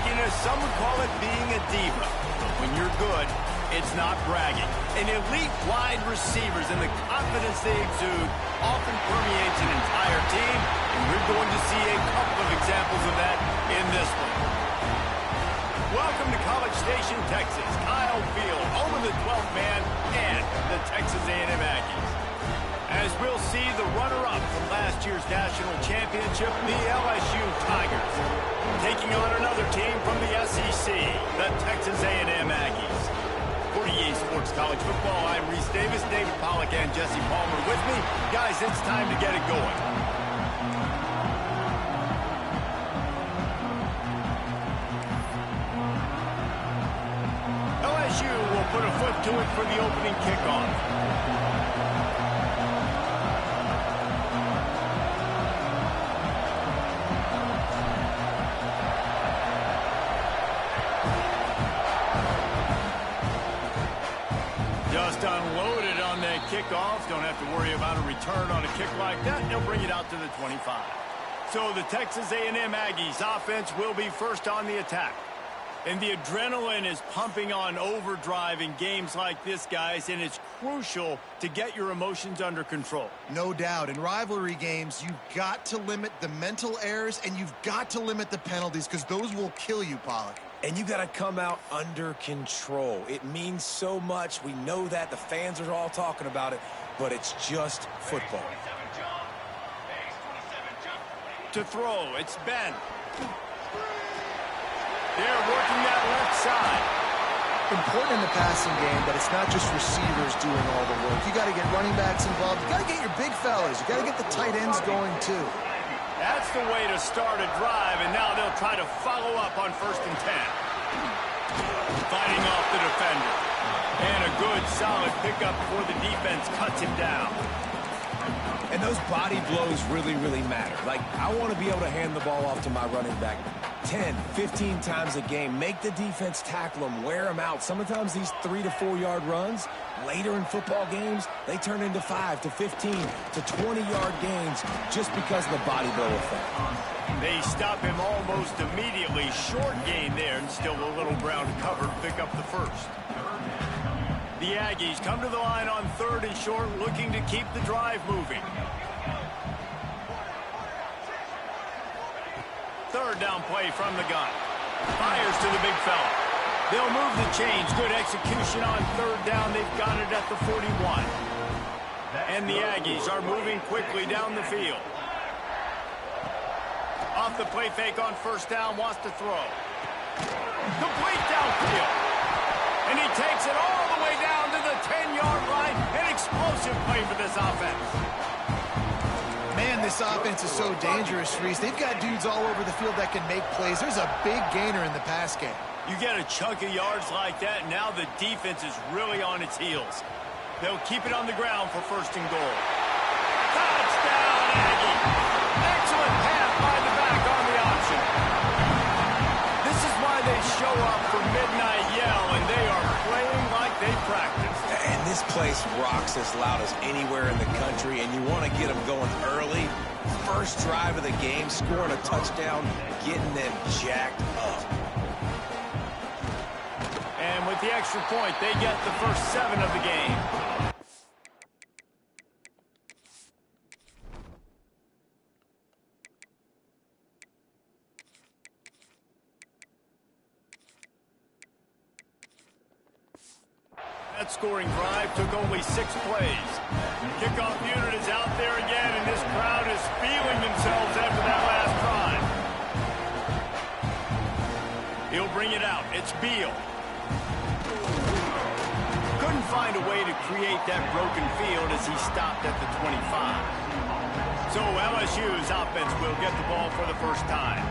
flashiness, some would call it being a diva. But when you're good, it's not bragging. And elite wide receivers and the confidence they exude often permeates an entire team, and we're going to see a couple of examples of that in this one. Welcome to College Station, Texas. Kyle Field, home of the 12th man and the Texas A&M Aggies. As we'll see the runner-up from last year's national championship, the LSU Tigers, taking on another team from the SEC, the Texas A&M Aggies. For EA Sports College Football, I'm Reese Davis, David Pollack, and Jesse Palmer with me. Guys, it's time to get it going. LSU will put a foot to it for the opening kickoff. Just unloaded on that kickoff. Don't have to worry about a return on a kick like that. They'll bring it out to the 25. So the Texas A&M Aggies offense will be first on the attack. And the adrenaline is pumping on overdrive in games like this, guys, and it's crucial to get your emotions under control. No doubt. In rivalry games, you've got to limit the mental errors, and you've got to limit the penalties because those will kill you, Pollack. And you got to come out under control. It means so much. We know that. The fans are all talking about it, but it's just football. To throw, it's Ben. They're working that left side. Important in the passing game that it's not just receivers doing all the work. You got to get running backs involved. You got to get your big fellas. You got to get the tight ends going too. That's the way to start a drive, and now they'll try to follow up on 1st and 10. Fighting off the defender. And a good, solid pickup before the defense cuts him down. And those body blows really, really matter. Like, I want to be able to hand the ball off to my running back 10, 15 times a game. Make the defense tackle them, wear them out. Sometimes these 3 to 4 yard runs, later in football games, they turn into 5 to 15 to 20 yard gains just because of the body blow effect. They stop him almost immediately. Short gain there, and still a little ground covered. Pick up the first. The Aggies come to the line on 3rd and short, looking to keep the drive moving. 3rd down play from the gun. Fires to the big fella. They'll move the chains. Good execution on 3rd down. They've got it at the 41. And the Aggies are moving quickly down the field. Off the play fake on 1st down, wants to throw. Complete downfield. And he takes it all the way down to the 10-yard line. An explosive play for this offense. Man, this offense is so dangerous, Reese. They've got dudes all over the field that can make plays. There's a big gainer in the pass game. You get a chunk of yards like that, now the defense is really on its heels. They'll keep it on the ground for 1st and goal. Touchdown, Aggie! Excellent pass by the back on the option. This is why they show up for midnight yell, and they are playing like they practice. And this place rocks as loud as anywhere in the country, and you want to get them going early. First drive of the game, scoring a touchdown, getting them jacked up. And with the extra point, they get the first 7 of the game. That scoring drive took only 6 plays. Kickoff unit is out there again, and this crowd is feeling themselves after that last drive. He'll bring it out. It's Beal. Couldn't find a way to create that broken field as he stopped at the 25. So LSU's offense will get the ball for the first time.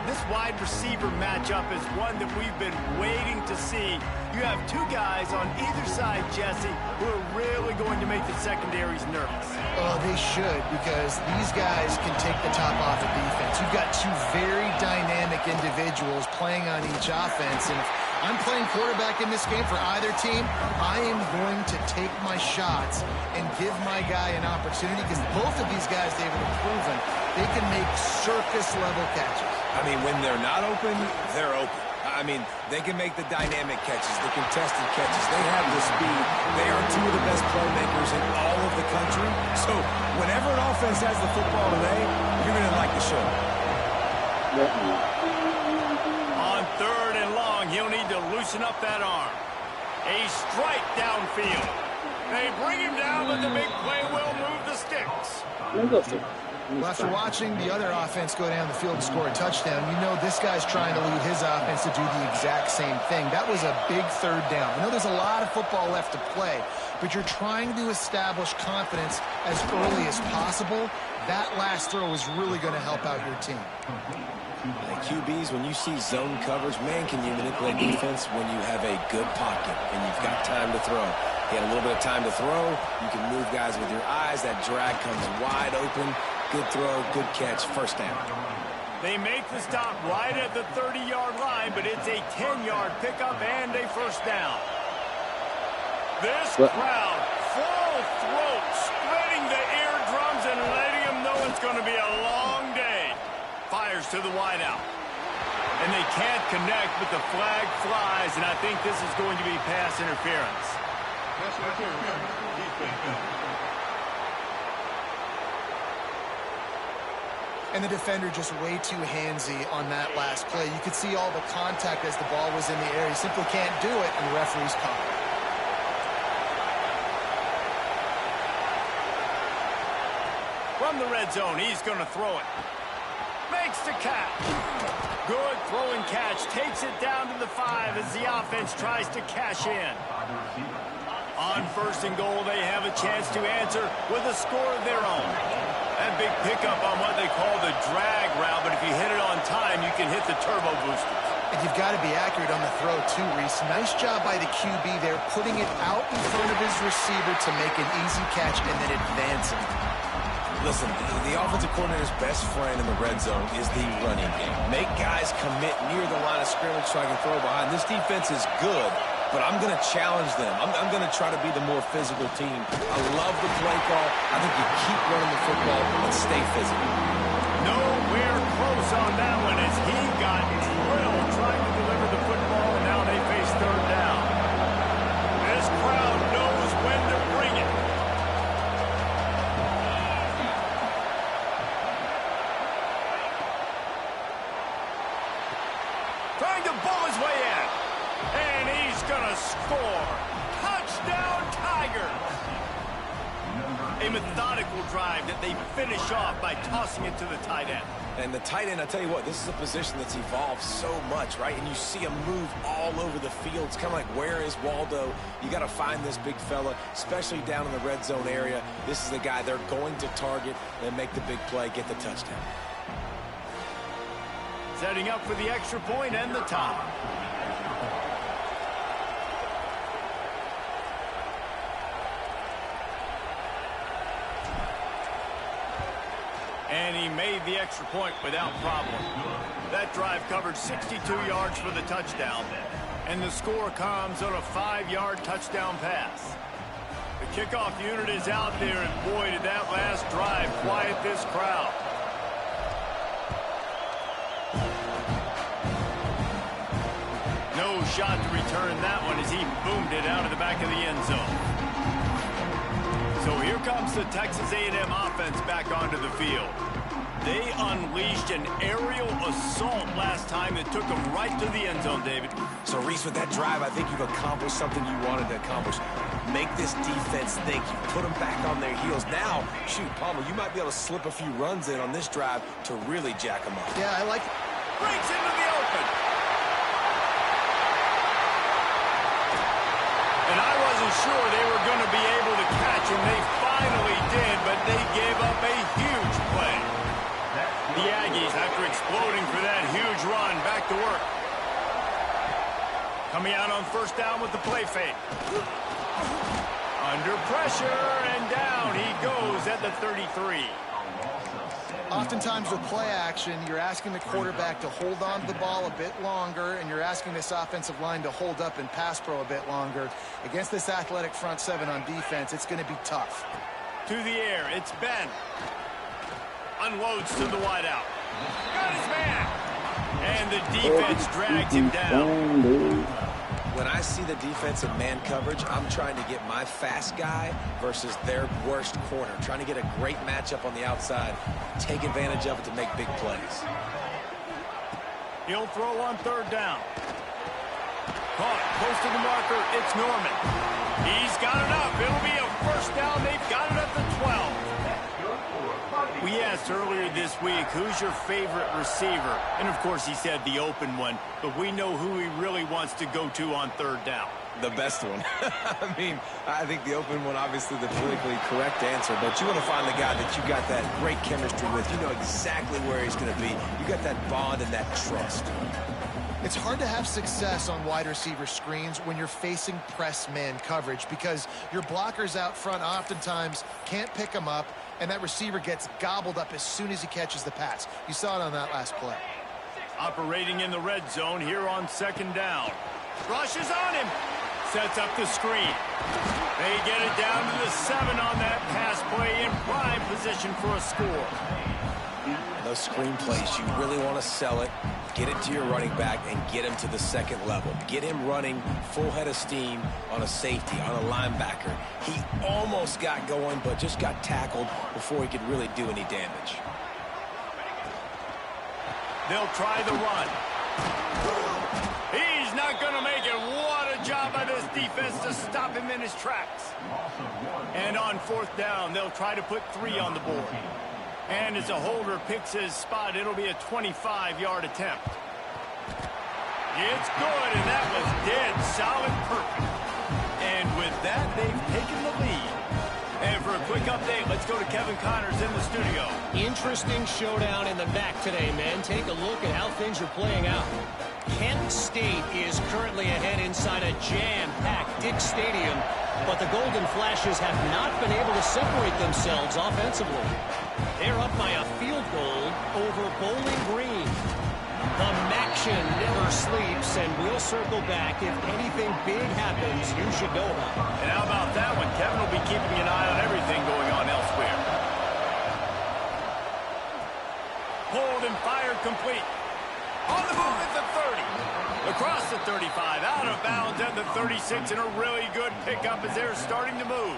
This wide receiver matchup is one that we've been waiting to see. You have 2 guys on either side, Jesse, who are really going to make the secondaries nervous. Oh, they should, because these guys can take the top off of defense. You've got 2 very dynamic individuals playing on each offense, and if I'm playing quarterback in this game for either team, I am going to take my shots and give my guy an opportunity, because both of these guys, David, have proven they can make circus-level catches. I mean, when they're not open, they're open. I mean, they can make the dynamic catches, the contested catches. They have the speed. They are two of the best playmakers in all of the country. So whenever an offense has the football today, you're going to like the show. On 3rd and long, he'll need to loosen up that arm. A strike downfield. They bring him down, but the big play will move the sticks. Well, after watching the other offense go down the field and score a touchdown, you know this guy's trying to lead his offense to do the exact same thing. That was a big 3rd down. I know there's a lot of football left to play, but you're trying to establish confidence as early as possible. That last throw is really going to help out your team. Like QBs, when you see zone coverage, man, can you manipulate defense when you have a good pocket and you've got time to throw. You had a little bit of time to throw. You can move guys with your eyes. That drag comes wide open. Good throw, good catch, 1st down. They make the stop right at the 30-yard line, but it's a 10-yard pickup and a 1st down. This crowd, full throat, spreading the eardrums and letting them know it's going to be a long day. Fires to the wideout. And they can't connect, but the flag flies, and I think this is going to be pass interference. And the defender just way too handsy on that last play. You could see all the contact as the ball was in the air. He simply can't do it, and the referee's caught it. From the red zone, he's going to throw it. Makes the catch. Good throwing catch. Takes it down to the 5 as the offense tries to cash in. On 1st and goal, they have a chance to answer with a score of their own. That big pickup on what they call the drag route, but if you hit it on time, you can hit the turbo boosters. And you've got to be accurate on the throw, too, Reese. Nice job by the QB there, putting it out in front of his receiver to make an easy catch and then advancing. Listen, the offensive coordinator's best friend in the red zone is the running game. Make guys commit near the line of scrimmage so I can throw behind. This defense is good, but I'm going to challenge them. I'm going to try to be the more physical team. I love the play call. I think you keep running the football and stay physical. Nowhere close on that one as he got drilled trying to deliver the football, and now they face 3rd down. This crowd knows when to bring it. Trying to bull his way in. And he's going to score. Touchdown, Tigers. A methodical drive that they finish off by tossing it to the tight end. And the tight end, I tell you what, this is a position that's evolved so much, right? And you see him move all over the field. It's kind of like, where is Waldo? You got to find this big fella, especially down in the red zone area. This is the guy they're going to target and make the big play, get the touchdown. Setting up for the extra point and the tie. And he made the extra point without problem. That drive covered 62 yards for the touchdown. And the score comes on a 5-yard touchdown pass. The kickoff unit is out there, and boy, did that last drive quiet this crowd. No shot to return that one as he boomed it out of the back of the end zone. So here comes the Texas A&M offense back onto the field. They unleashed an aerial assault last time that took them right to the end zone, David. So, Reese, with that drive, I think you've accomplished something you wanted to accomplish. Make this defense think. You put them back on their heels. Now, shoot, Palmer, you might be able to slip a few runs in on this drive to really jack them up. Yeah, I like it. Breaks into the open. And I wasn't sure they were going to be able to catch him. They finally did, but they gave up a huge play. The Aggies, after exploding for that huge run, back to work. Coming out on 1st down with the play fake. Under pressure, and down he goes at the 33. Oftentimes with play action, you're asking the quarterback to hold on to the ball a bit longer, and you're asking this offensive line to hold up and pass pro a bit longer. Against this athletic front seven on defense, it's going to be tough. To the air, it's Ben. Unloads to the wideout. Got his man. And the defense drags him down. When I see the defense in man coverage, I'm trying to get my fast guy versus their worst corner. Trying to get a great matchup on the outside, take advantage of it to make big plays. He'll throw on third down. Caught close to the marker. It's Norman. He's got it up. It'll be a first down. They've got it at the 12. We asked earlier this week, who's your favorite receiver? And, of course, he said the open one. But we know who he really wants to go to on third down. The best one. I mean, I think the open one, obviously the politically correct answer, but you want to find the guy that you got that great chemistry with. You know exactly where he's going to be. You got that bond and that trust. It's hard to have success on wide receiver screens when you're facing press man coverage because your blockers out front oftentimes can't pick them up, and that receiver gets gobbled up as soon as he catches the pass. You saw it on that last play. Operating in the red zone here on second down. Rushes on him. Sets up the screen. They get it down to the 7 on that pass play in prime position for a score. Those screen plays, you really want to sell it, get it to your running back, and get him to the second level. Get him running full head of steam on a safety, on a linebacker. He almost got going, but just got tackled before he could really do any damage. They'll try the run. He's not going to make it. What a job by this defense to stop him in his tracks. And on fourth down, they'll try to put 3 on the board. And as a holder picks his spot, it'll be a 25-yard attempt. It's good, and that was dead solid perfect. And with that, they've taken the lead. And for a quick update, let's go to Kevin Connors in the studio. Interesting showdown in the MAC today, men. Take a look at how things are playing out. Kent State is currently ahead inside a jam-packed Dick Stadium, but the Golden Flashes have not been able to separate themselves offensively. They're up by a field goal over Bowling Green. The Maction never sleeps, and we'll circle back if anything big happens you should know about. And how about that one? Kevin will be keeping an eye on everything going on elsewhere. Pulled and fired complete. On the move at the 30. Across the 35, out of bounds at the 36, and a really good pickup as they're starting to move.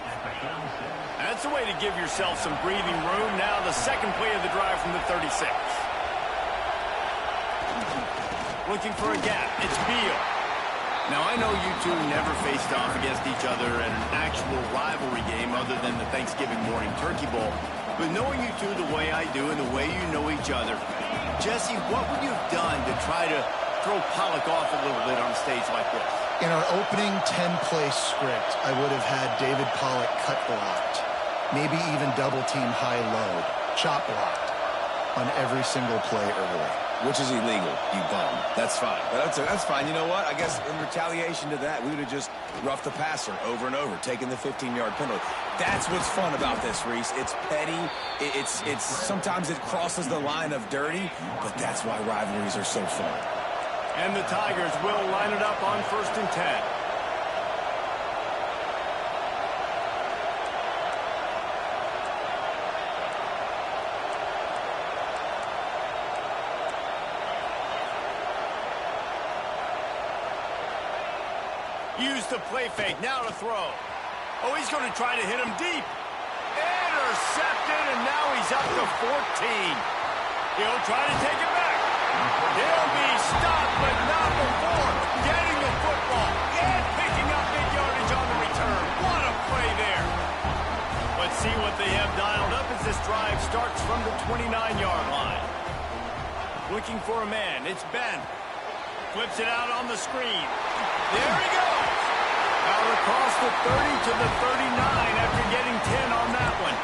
That's a way to give yourself some breathing room. Now the second play of the drive from the 36. Looking for a gap. It's Beal. Now, I know you two never faced off against each other in an actual rivalry game other than the Thanksgiving morning turkey bowl. But knowing you two the way I do and the way you know each other, Jesse, what would you have done to try to throw Pollock off a little bit on a stage like this? In our opening 10-play script, I would have had David Pollock cut blocked, maybe even double-team high-low, chop blocked on every single play early. Which is illegal, you bum. That's fine. But that's fine. You know what? I guess in retaliation to that, we would have just roughed the passer over and over, taking the 15-yard penalty. That's what's fun about this, Reese. It's petty. It's sometimes it crosses the line of dirty, but that's why rivalries are so fun. And the Tigers will line it up on 1st and 10. Use the play fake, now to throw. Oh, he's going to try to hit him deep. Intercepted, and now he's up to 14. He'll try to take it back. He'll be stopped, but not before getting the football and picking up big yardage on the return. What a play there. Let's see what they have dialed up as this drive starts from the 29-yard line. Looking for a man, it's Ben. Flips it out on the screen. There he goes. Out across the 30 to the 39 after getting 10 on that one.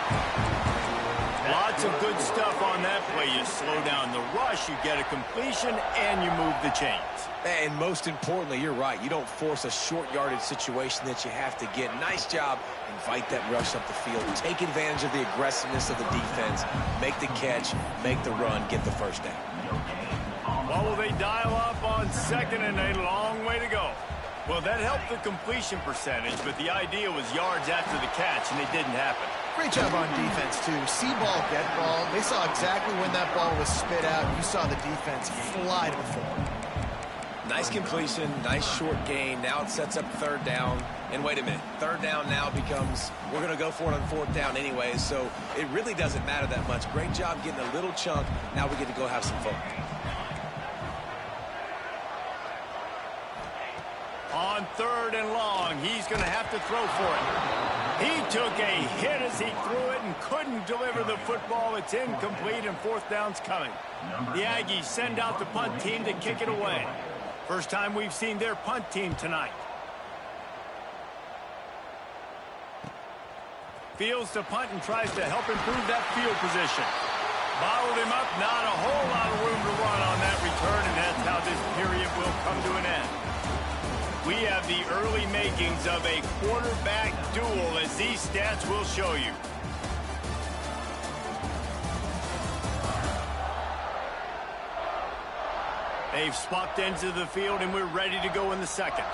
Lots of good stuff on that play. You slow down the rush, you get a completion, and you move the chains. And most importantly, you're right. You don't force a short yardage situation that you have to get. Nice job. Invite that rush up the field. Take advantage of the aggressiveness of the defense. Make the catch, make the run, get the first down. What will they dial up on second and a long way to go? Well, that helped the completion percentage, but the idea was yards after the catch, and it didn't happen. Great job on defense, too. See ball, get ball. They saw exactly when that ball was spit out. You saw the defense fly to the floor. Nice completion, nice short gain. Now it sets up third down. And wait a minute, third down now becomes, we're going to go for it on fourth down anyways, so it really doesn't matter that much. Great job getting a little chunk. Now we get to go have some fun. On third and long, he's going to have to throw for it. He took a hit as he threw it and couldn't deliver the football. It's incomplete, and fourth down's coming. The Aggies send out the punt team to kick it away. First time we've seen their punt team tonight. Fields to punt and tries to help improve that field position. Bottled him up, not a whole lot of room to run on that return, and that's how this period will come to an end. We have the early makings of a quarterback duel, as these stats will show you. They've swapped ends of the field, and we're ready to go in the second.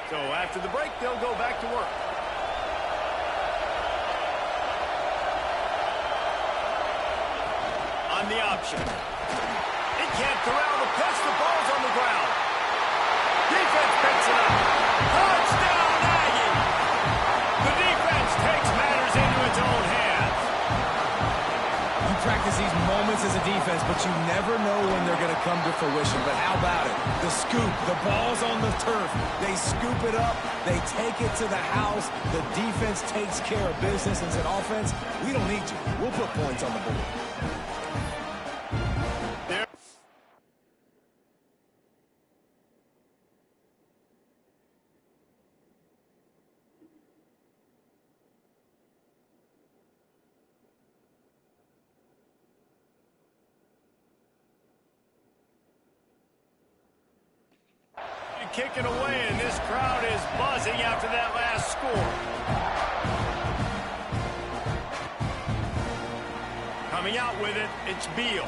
So after the break, they'll go back to work. On the option. He can't corral the pitch. The ball's on the ground. Defense picks it up. Touchdown, Aggie! The defense takes matters into its own hands. You practice these moments as a defense, but you never know when they're going to come to fruition. But how about it? The scoop, the ball's on the turf. They scoop it up. They take it to the house. The defense takes care of business and said, offense, we don't need you. We'll put points on the board. Kicking away, and this crowd is buzzing after that last score. Coming out with it, it's Beal.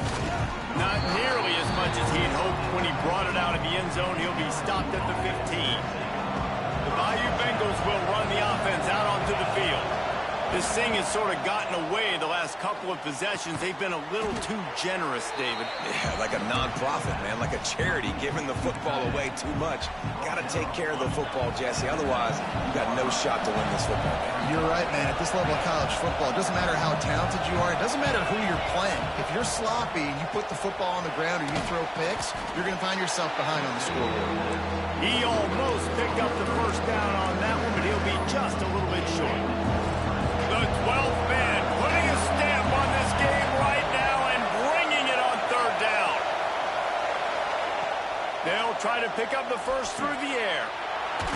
Not nearly as much as he'd hoped when he brought it out of the end zone. He'll be stopped at the 15. The Bayou Bengals will run the offense out onto the field. This thing has sort of gotten away the last couple of possessions. They've been a little too generous, David. Yeah, like a non-profit, man, like a charity giving the football away too much. Got to take care of the football, Jesse. Otherwise, you got no shot to win this football game. You're right, man. At this level of college football, it doesn't matter how talented you are. It doesn't matter who you're playing. If you're sloppy and you put the football on the ground or you throw picks, you're going to find yourself behind on the scoreboard. He almost picked up the first down on that one, but he'll be just a little bit short. The 12th man putting a stamp on this game right now and bringing it on third down. They'll try to pick up the first through the air.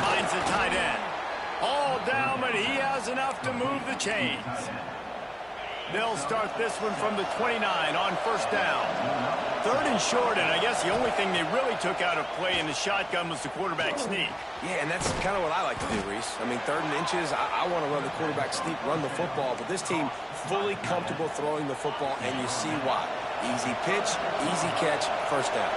Finds the tight end. All down, but he has enough to move the chains. They'll start this one from the 29 on first down. Third and short, and I guess the only thing they really took out of play in the shotgun was the quarterback sneak. Yeah, and that's kind of what I like to do, Reese. I mean, third and inches, I want to run the quarterback sneak, run the football, but this team fully comfortable throwing the football, and you see why. Easy pitch, easy catch, first down.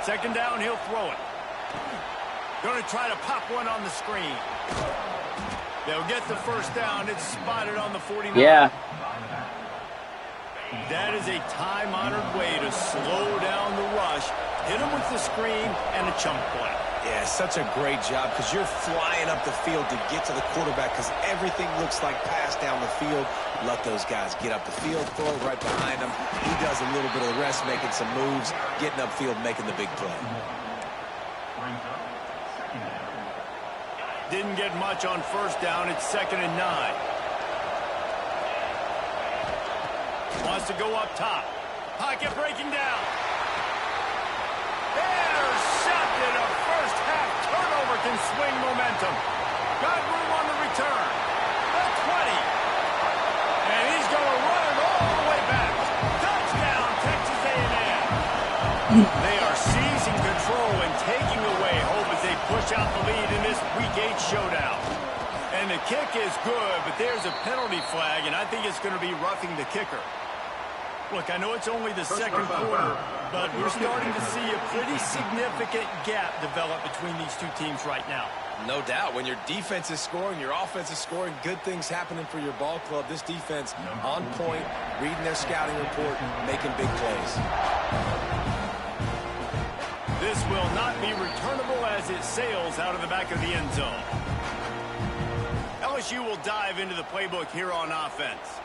Second down, he'll throw it. Going to try to pop one on the screen. They'll get the first down. It's spotted on the 49. Yeah. That is a time-honored way to slow down the rush, hit him with the screen, and a chunk play. Yeah, such a great job because you're flying up the field to get to the quarterback because everything looks like pass down the field. Let those guys get up the field, throw it right behind him. He does a little bit of the rest, making some moves, getting upfield, making the big play. Didn't get much on first down. It's 2nd and 9. Wants to go up top. Pocket breaking down. Intercepted. A first half turnover can swing momentum. Got room on the return. The 20. And he's going to run it all the way back. Touchdown, Texas A&M. They are seizing control and taking away hope as they push out the lead in this Week 8 showdown. And And the kick is good, but there's a penalty flag, and I think it's going to be roughing the kicker. Look, I know it's only the second quarter, but we're starting to see a pretty significant gap develop between these two teams right now. No doubt. When your defense is scoring, your offense is scoring, good things happening for your ball club. This defense on point, reading their scouting report, making big plays. This will not be returnable as it sails out of the back of the end zone. LSU will dive into the playbook here on offense.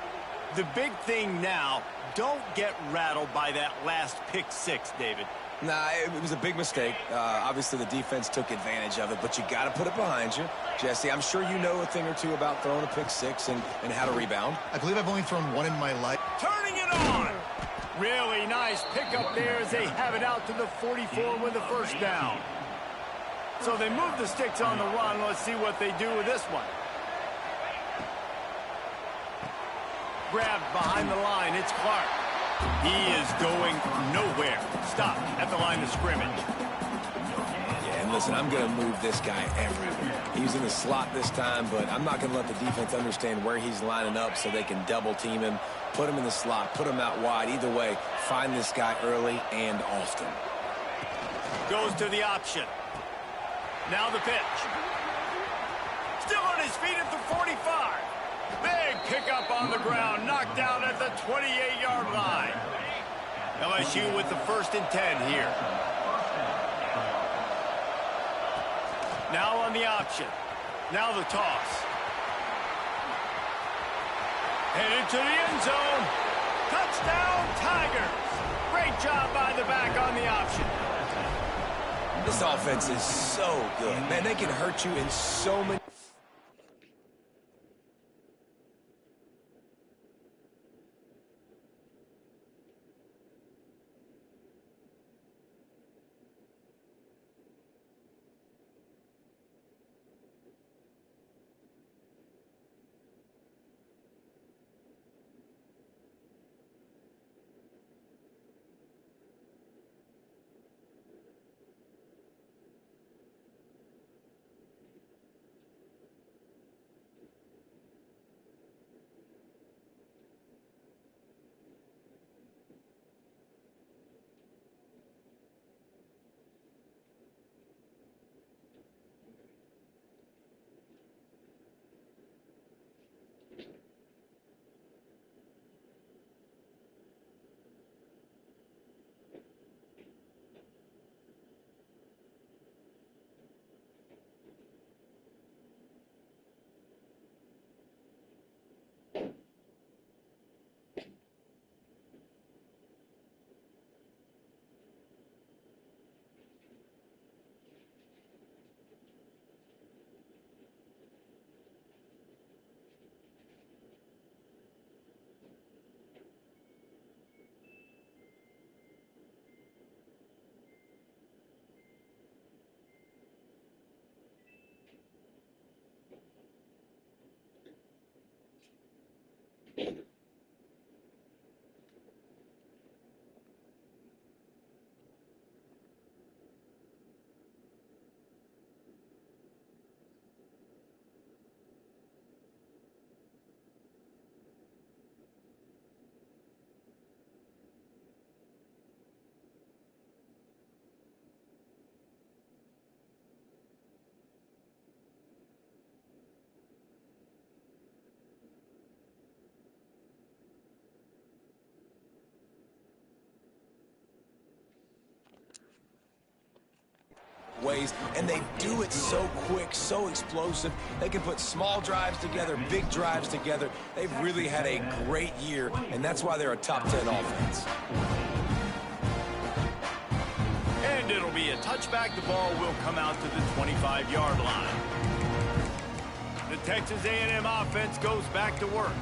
The big thing now, don't get rattled by that last pick six, David. Nah, it was a big mistake. Obviously, the defense took advantage of it, but you got to put it behind you. Jesse, I'm sure you know a thing or two about throwing a pick six and how to rebound. I believe I've only thrown one in my life. Turning it on! Really nice pickup there as they have it out to the 44 with the first down. So they move the sticks on the run. Let's see what they do with this one. Grabbed behind the line. It's Clark. He is going nowhere. Stop at the line of scrimmage. Yeah, and listen, I'm going to move this guy everywhere. He's in the slot this time, but I'm not going to let the defense understand where he's lining up so they can double team him, put him in the slot, put him out wide. Either way, find this guy early and often. Goes to the option. Now the pitch. Still on his feet at the 45. Big pickup on the ground, knocked down at the 28-yard line. LSU with the 1st and 10 here. Now on the option. Now the toss. Headed to the end zone. Touchdown, Tigers. Great job by the back on the option. This offense is so good. Man, they can hurt you in so many... ways, and they do it so quick, so explosive. They can put small drives together, big drives together. They've really had a great year, and that's why they're a top 10 offense. And it'll be a touchback. The ball will come out to the 25-yard line. The Texas A&M offense goes back to work.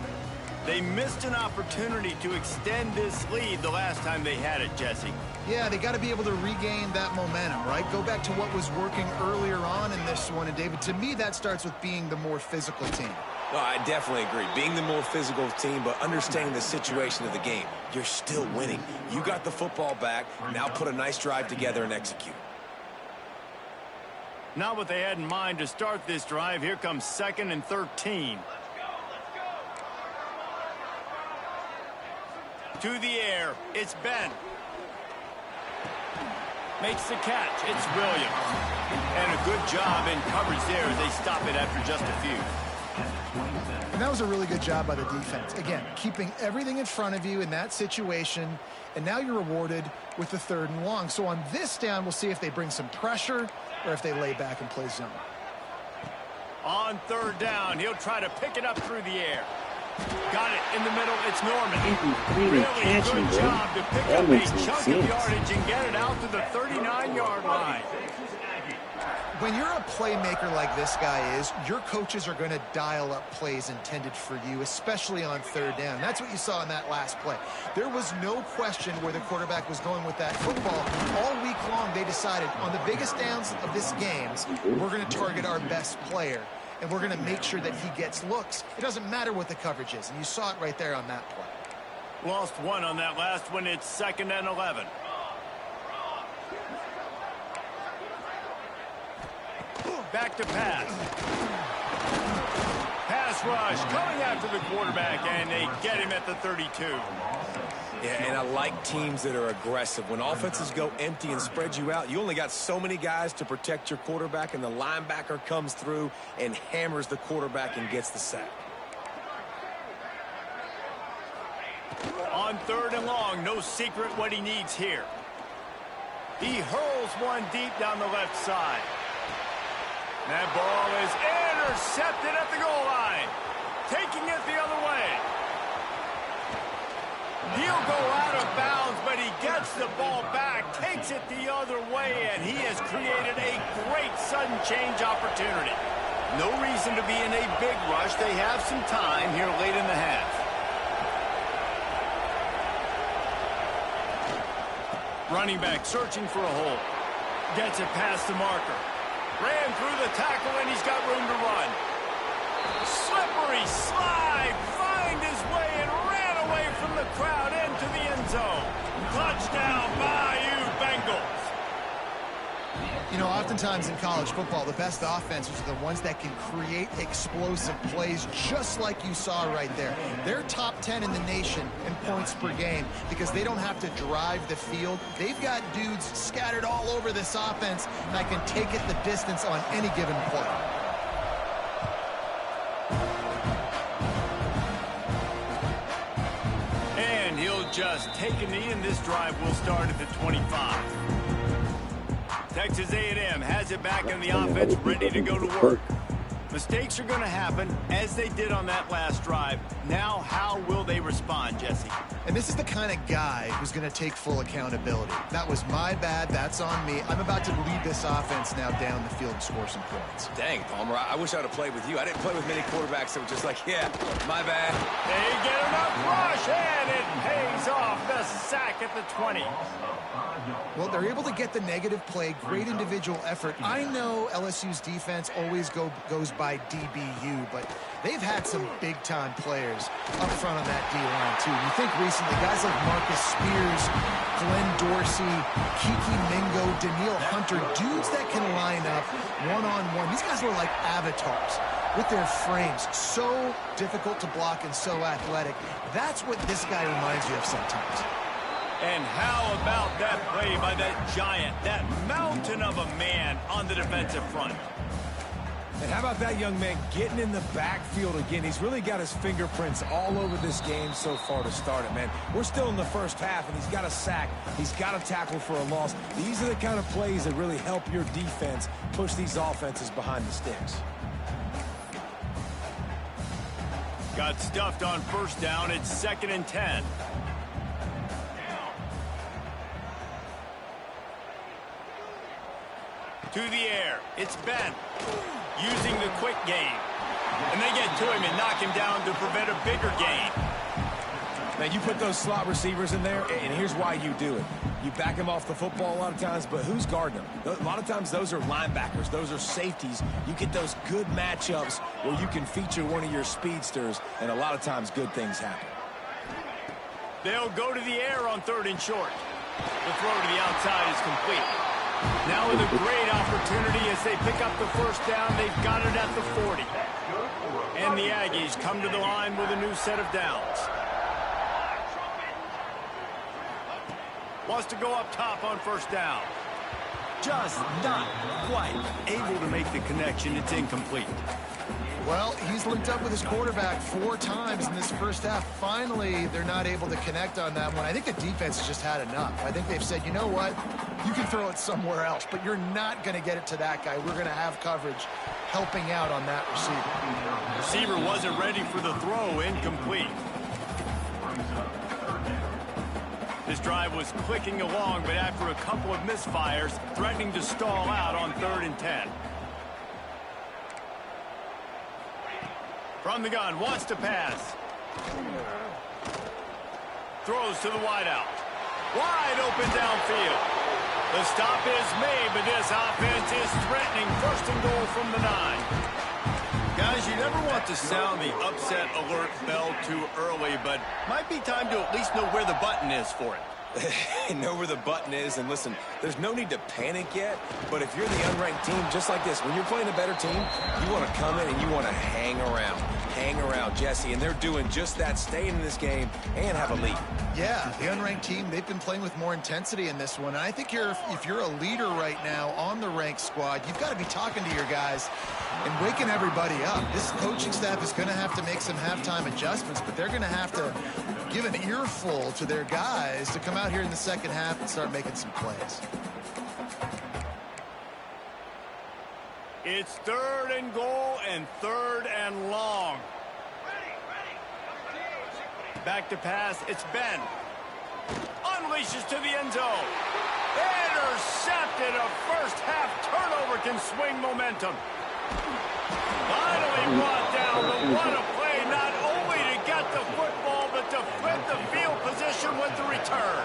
They missed an opportunity to extend this lead the last time they had it, Jesse. Yeah, they got to be able to regain that momentum, right? Go back to what was working earlier on in this one. And, David, to me, that starts with being the more physical team. No, I definitely agree. Being the more physical team, but understanding the situation of the game. You're still winning. You got the football back. Now put a nice drive together and execute. Not what they had in mind to start this drive. Here comes 2nd and 13. To the air. It's Ben. Makes the catch. It's Williams. And a good job in coverage there as they stop it after just a few. And that was a really good job by the defense. Again, keeping everything in front of you in that situation, and now you're rewarded with the 3rd and long. So on this down, we'll see if they bring some pressure or if they lay back and play zone. On 3rd down, he'll try to pick it up through the air. Got it in the middle. It's Norman. Really good job to pick up a chunk of yardage and get it out to the 39-yard line. When you're a playmaker like this guy is, your coaches are going to dial up plays intended for you, especially on 3rd down. That's what you saw in that last play. There was no question where the quarterback was going with that football. All week long, they decided on the biggest downs of this game, we're going to target our best player, and we're going to make sure that he gets looks. It doesn't matter what the coverage is, and you saw it right there on that play. Lost one on that last one. It's 2nd and 11. Back to pass. Pass rush coming after the quarterback, and they get him at the 32. Yeah, and I like teams that are aggressive. When offenses go empty and spread you out, you only got so many guys to protect your quarterback, and the linebacker comes through and hammers the quarterback and gets the sack. On 3rd and long, no secret what he needs here. He hurls one deep down the left side. That ball is intercepted at the goal line. Taking it the other way. He'll go out of bounds, but he gets the ball back, takes it the other way, and he has created a great sudden change opportunity. No reason to be in a big rush. They have some time here late in the half. Running back searching for a hole. Gets it past the marker. Ran through the tackle, and he's got room to run. Slippery slide. Find his way and ran away from the crowd into the end zone. Touchdown, Bayou Bengals. You know, oftentimes in college football, the best offenses are the ones that can create explosive plays just like you saw right there. They're top 10 in the nation in points per game because they don't have to drive the field. They've got dudes scattered all over this offense that can take it the distance on any given play. And he'll just take a knee, and this drive will start at the 25. Texas A&M has it back in the offense, ready to go to work. Mistakes are going to happen, as they did on that last drive. Now, how will they respond, Jesse? And this is the kind of guy who's going to take full accountability. That was my bad. That's on me. I'm about to lead this offense now down the field and score some points. Dang, Palmer, I wish I would have played with you. I didn't play with many quarterbacks that were just like, yeah, my bad. They get enough rush, and it pays off. The sack at the 20. Well, they're able to get the negative play, great individual effort. I know LSU's defense always goes by DBU, but they've had some big-time players up front on that D-line, too. You think recently, guys like Marcus Spears, Glenn Dorsey, Kiki Mingo, Daniil Hunter, dudes that can line up one-on-one. These guys are like avatars with their frames. So difficult to block and so athletic. That's what this guy reminds you of sometimes. And how about that play by that giant, that mountain of a man on the defensive front? And how about that young man getting in the backfield again? He's really got his fingerprints all over this game so far to start it, man. We're still in the first half, and he's got a sack. He's got a tackle for a loss. These are the kind of plays that really help your defense push these offenses behind the sticks. Got stuffed on first down. It's 2nd and 10. To the air. It's Ben. Using the quick game. And they get to him and knock him down to prevent a bigger gain. Now, you put those slot receivers in there, and here's why you do it. You back them off the football a lot of times, but who's guarding them? A lot of times those are linebackers. Those are safeties. You get those good matchups where you can feature one of your speedsters, and a lot of times good things happen. They'll go to the air on 3rd and short. The throw to the outside is complete. Now with a great opportunity as they pick up the first down. They've got it at the 40. And the Aggies come to the line with a new set of downs. Wants to go up top on first down. Just not quite able to make the connection. It's incomplete. Well, he's linked up with his quarterback 4 times in this first half. Finally, they're not able to connect on that one. I think the defense has just had enough. I think they've said, you know what? You can throw it somewhere else, but you're not going to get it to that guy. We're going to have coverage helping out on that receiver. Receiver wasn't ready for the throw. Incomplete. This drive was clicking along, but after a couple of misfires, threatening to stall out on 3rd and 10. From the gun, wants to pass. Throws to the wideout. Wide open downfield. The stop is made, but this offense is threatening. 1st and goal from the 9. Guys, you never want to sound the upset alert bell too early, but might be time to at least know where the button is for it. Know where the button is, and listen, there's no need to panic yet, but if you're the unranked team, just like this, when you're playing a better team, you want to come in and you want to hang around, Jesse, and they're doing just that, staying in this game and have a lead. Yeah, the unranked team, they've been playing with more intensity in this one, and I think if you're a leader right now on the ranked squad, you've got to be talking to your guys and waking everybody up. This coaching staff is going to have to make some halftime adjustments, but they're going to have to give an earful to their guys to come out here in the second half and start making some plays. It's 3rd and goal and 3rd and long. Back to pass. It's Ben. Unleashes to the end zone. Intercepted. A first half turnover can swing momentum. Finally brought down, but what a play, not only to get the football, but to flip the field position with the return.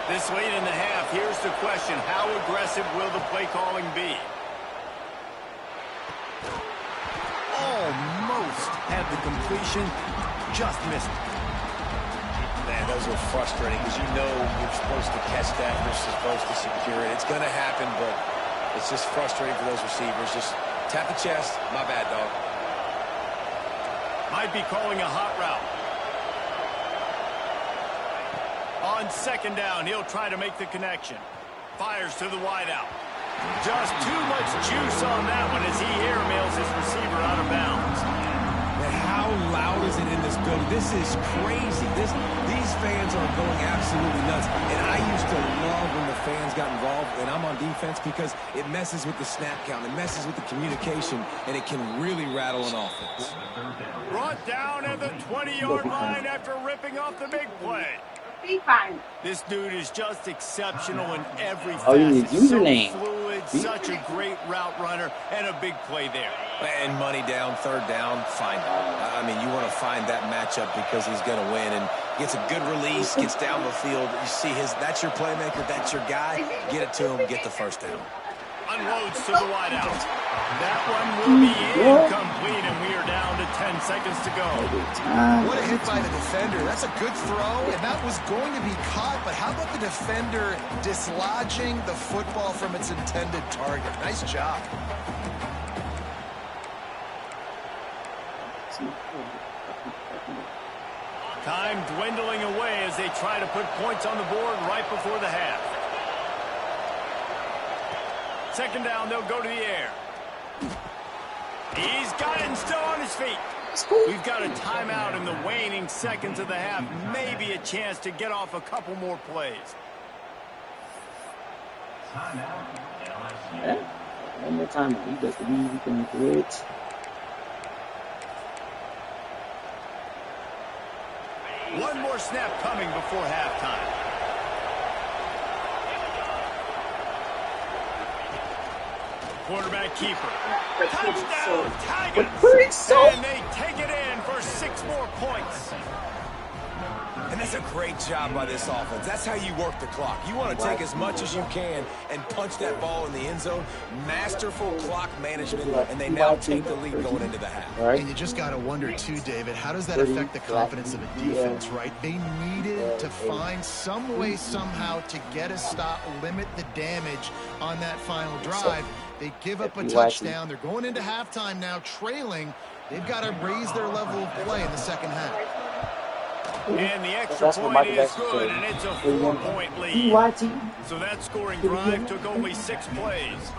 This late in the half, here's the question. How aggressive will the play calling be? Almost had the completion, just missed it. Man, those are frustrating because you know you're supposed to catch that, you're supposed to secure it. It's going to happen, but it's just frustrating for those receivers. Just tap the chest. My bad, dog. Might be calling a hot route. On 2nd down, he'll try to make the connection. Fires to the wideout. Just too much juice on that one as he airmails his receiver out of bounds. Man, how loud is it in this building? This is crazy. These fans are going absolutely nuts. And I used to love when the fans got involved, and I'm on defense, because it messes with the snap count. It messes with the communication, and it can really rattle an offense. Brought down at the 20-yard line after ripping off the big play. This dude is just exceptional in every facet. So fluid, such a great route runner, and a big play there. And money down, 3rd down, find him. I mean, you want to find that matchup because he's going to win, and gets a good release, gets down the field. You see that's your playmaker, that's your guy. Get it to him, get the 1st down. Unloads to the wideout. That one will be incomplete, and we are down to 10 seconds to go. What a hit by the defender. That's a good throw, and that was going to be caught, but how about the defender dislodging the football from its intended target? Nice job. Time dwindling away as they try to put points on the board right before the half. 2nd down, they'll go to the air. He's got it and still on his feet. We've got a timeout in the waning seconds of the half. Maybe a chance to get off a couple more plays. One more time. He does believe he can do it. One more snap coming before halftime. Quarterback keeper. Touchdown, Tigers! And they take it in for 6 more points. And And that's a great job by this offense. That's how you work the clock. You want to take as much as you can and punch that ball in the end zone. Masterful clock management, and they now take the lead going into the half. And you just got to wonder, too, David, how does that affect the confidence of a defense, right? They needed to find some way, somehow, to get a stop, limit the damage on that final drive. They give up a touchdown. They're going into halftime now, trailing. They've got to raise their level of play in the second half. And the extra point is good, and it's a 4-point lead. So that scoring drive took only 6 plays,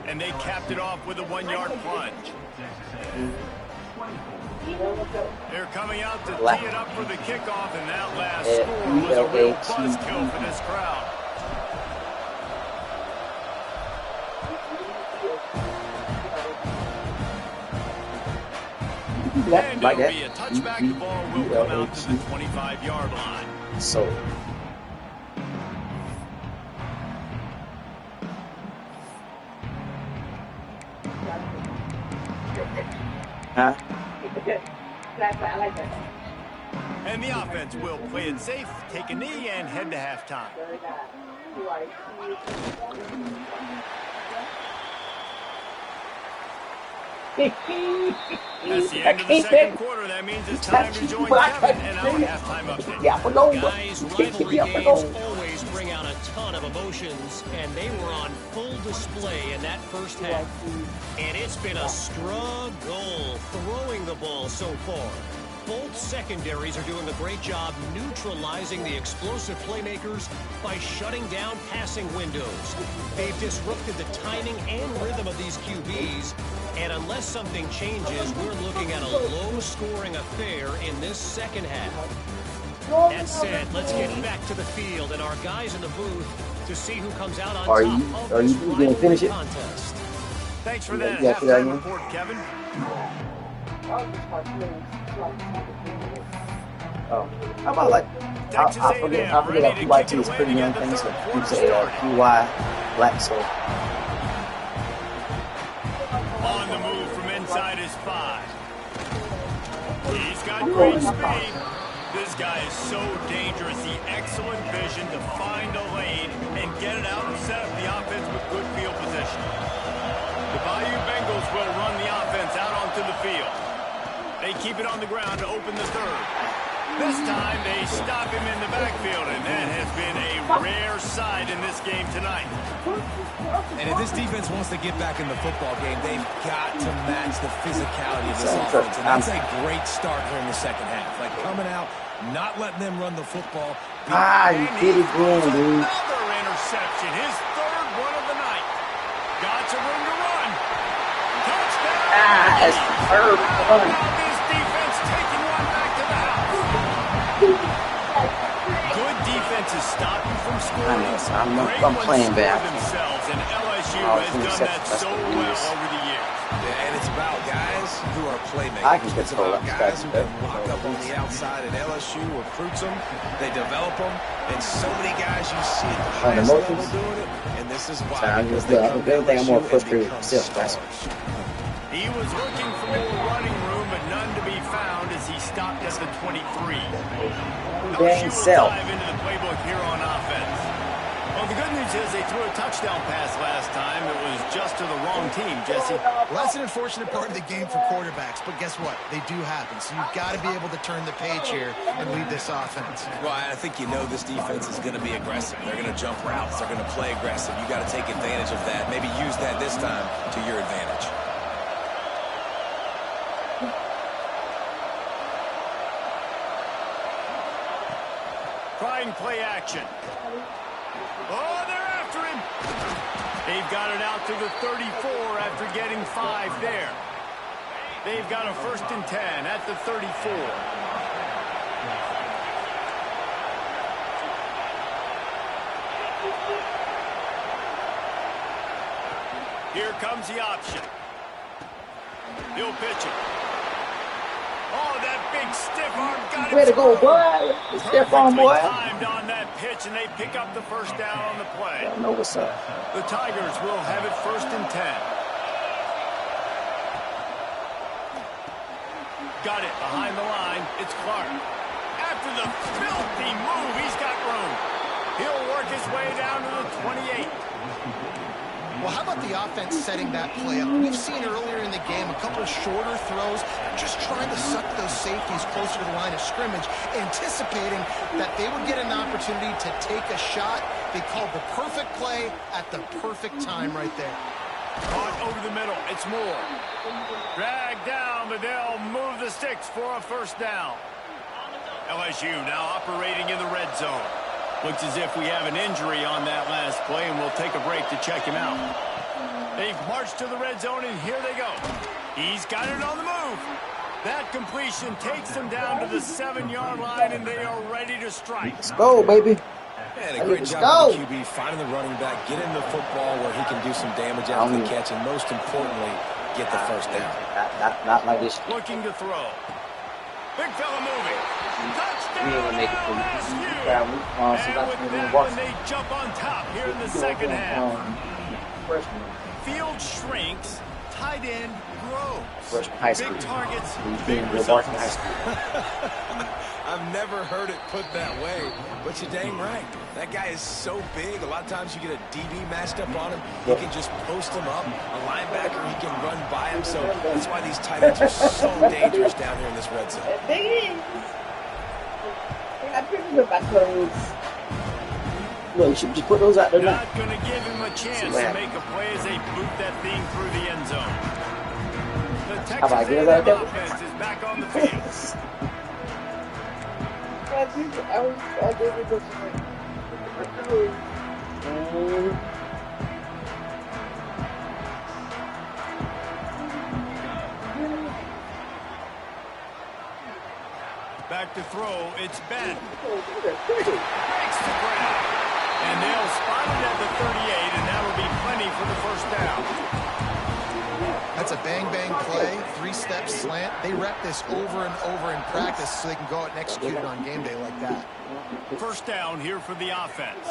and they capped it off with a 1-yard plunge. They're coming out to tee it up for the kickoff, and that last score was a real buzzkill for this crowd. And it'll be a touchback. The ball will come out to the 25-yard line. So. Huh? And the offense will play it safe, take a knee, and head to halftime. That's the end of the second quarter. That means it's time to join Kevin and our halftime update. Guys, rivalry games always bring out a ton of emotions, and they were on full display in that first half. And it's been a struggle throwing the ball so far. Both secondaries are doing a great job neutralizing the explosive playmakers by shutting down passing windows. They've disrupted the timing and rhythm of these QBs, and unless something changes, we're looking at a low-scoring affair in this second half. That said, let's get back to the field and our guys in the booth to see who comes out on top of this rivalry contest. Thanks for that halftime report, Kevin. Oh, how about like I forget that PYT is pretty young thing, so you say PY Black Soul. On the move from inside his 5. He's got great speed. This guy is so dangerous. The excellent vision to find a lane and get it out and set up the offense with good field position. The Bayou Bengals will run the offense out onto the field. They keep it on the ground to open the third. This time they stop him in the backfield, and that has been a rare sight in this game tonight. And if this defense wants to get back in the football game, they've got to match the physicality of this offense. And that's a great start here in the second half. Like coming out, not letting them run the football. You did it again, dude. Another interception, his third one of the night. Got some room to run. Touchdown. It's third one. Now this defense taking one back to the house. Good defense is stopping from scoring. I'm playing bad. Themselves, and LSU has done that so well over the years. Yeah, and it's about guys who are playmakers. I can it's control about that. guys who can lock up on the outside, and LSU recruits them, they develop them, and so many guys you see at the highest level doing it, and this is why. Because they come to LSU and become stars. He was looking for more running room, but none to be found as he stopped at the 23. LSU will dive into the playbook here on offense. Well, the good news is they threw a touchdown pass last time. It was just to the wrong team, Jesse. Well, that's an unfortunate part of the game for quarterbacks, but guess what? They do happen. So you've got to be able to turn the page here and lead this offense. Well, I think you know this defense is going to be aggressive. They're going to jump routes. They're going to play aggressive. You got to take advantage of that. Maybe use that this time to your advantage. Trying play action. Oh, they're after him. They've got it out to the 34 after getting 5 there. They've got a 1st and 10 at the 34. Here comes the option. He'll pitch it. Oh, that big stiff arm got him. Way to go, boy. Stiff arm, boy. Timed on that pitch, and they pick up the first down on the play. I know what's up. The Tigers will have it 1st and 10. Got it behind the line. It's Clark. After with a filthy move. He's got room. He'll work his way down to the 28. Well, how about the offense setting that play up? We've seen earlier in the game a couple shorter throws, just trying to suck those safeties closer to the line of scrimmage, anticipating that they would get an opportunity to take a shot. They called the perfect play at the perfect time right there. Caught over the middle. It's Moore. Dragged down, but they'll move the sticks for a first down. LSU now operating in the red zone. Looks as if we have an injury on that last play, and we'll take a break to check him out. They've marched to the red zone, and here they go. He's got it on the move. That completion takes them down to the 7-yard line, and they are ready to strike. Let's go, baby. And a great job by the QB finding the running back, getting the football where he can do some damage after the catch, and most importantly, get the first down. Not like this. Looking to throw. Big fella moving. Touchdown, We ain't gonna make it through. LSU. And with that one, they jump on top here in the second half. Field shrinks, tight end grows. Freshman high school. Big targets, He's big being results. High school. I've never heard it put that way, but you're dang right. That guy is so big. A lot of times you get a DB matched up on him. He can just post him up. A linebacker, he can run by him. So that's why these tight ends are so dangerous down here in this red zone. Look, you should just put those out there now. Not going to give him a chance to make a play as they boot that thing through the end zone. The How about I Texas get it out A&M there? offense is back on the field. Back to throw, it's Ben. Breaks the ground. And they'll spot it at the 38, and that'll be plenty for the first down. That's a bang-bang play, 3-step slant. They rep this over and over in practice so they can go out and execute it on game day like that. First down here for the offense.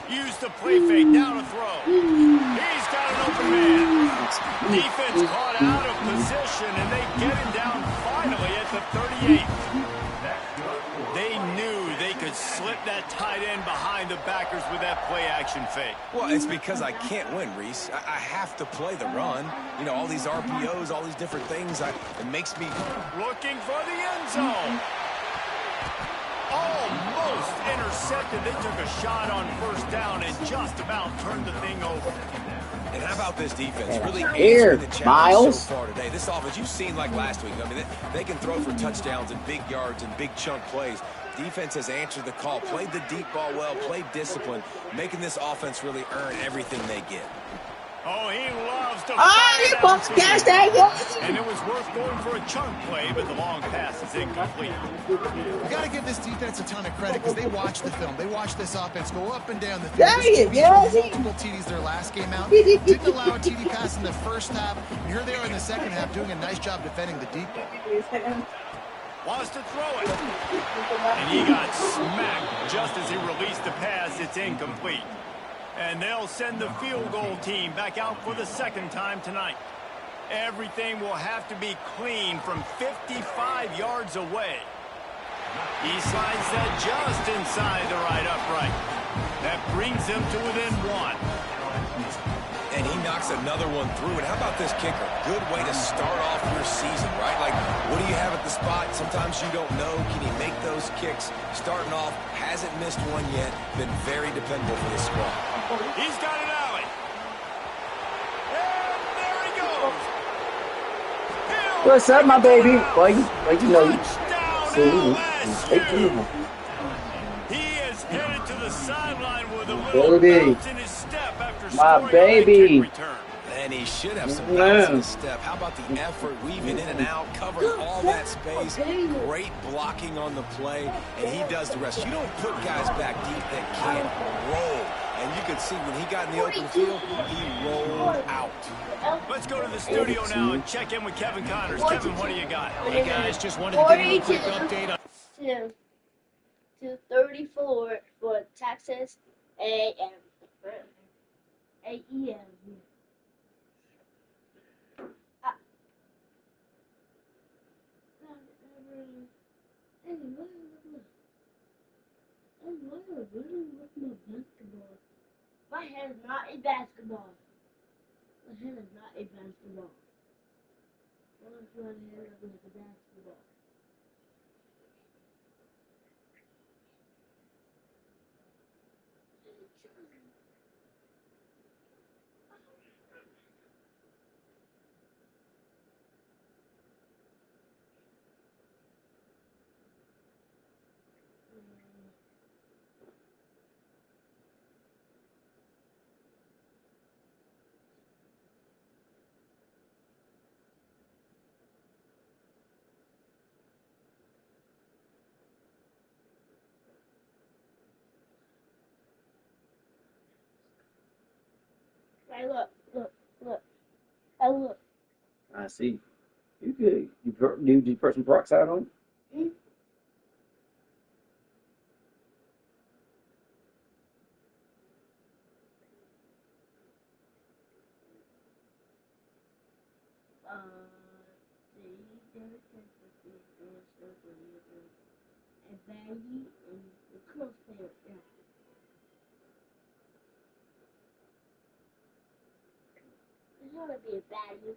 Use the play fake, now to throw. He's got an open man. Defense caught out of position, and they get him down finally at the 38. They knew they could slip that tight end behind the backers with that play-action fake. Well, it's because I can't win, Reese. I have to play the run. You know, all these RPOs, all these different things. It makes me... Looking for the end zone. Almost intercepted. They took a shot on first down and just about turned the thing over. And how about this defense? Really Here, answering the challenge Miles. so far today. This offense, you've seen like last week. I mean, they can throw for touchdowns and big yards and big chunk plays. Defense has answered the call, played the deep ball well, played discipline, making this offense really earn everything they get. Oh, he loves to You both gas that. and it was worth going for a chunk play, but the long pass is incomplete. We got to give this defense a ton of credit because they watched the film. They watched this offense go up and down the field. This QB threw multiple TDs their last game out. Didn't allow a TD pass in the first half. And here they are in the second half doing a nice job defending the deep ball. Wants to throw it. And he got smacked just as he released the pass. It's incomplete. And they'll send the field goal team back out for the second time tonight. Everything will have to be clean from 55 yards away. He slides that just inside the right upright. That brings him to within one. And he knocks another one through. And how about this kicker? Good way to start off your season, right? Like, what do you have at the spot? Sometimes you don't know. Can he make those kicks? Starting off, hasn't missed one yet. Been very dependable for this squad. He's got an alley. And there he goes. What's up, my baby? Boy, you know you. Touchdown, LSU. He is headed to the sideline with a little bounce in his step after My scoring baby. a kick return. And he should have some bounce in his step. How about the effort, weaving in and out, covering all that space. Great blocking on the play, and he does the rest. You don't put guys back deep that can't roll. And you can see when he got in the open field, he rolled out. Let's go to the studio now and check in with Kevin Connors. Kevin, what do you got? Hey, guys, just wanted to give you a quick update on... to 34 for Texas A&M. A-E-M. basketball. My head is not a basketball. My head is not a basketball. What if my head is like a basketball? Hey, look. Hey, look. I see. You could. You do person peroxide on? Hmm? A baggy and the curls play yeah. It's not gonna be a baggy.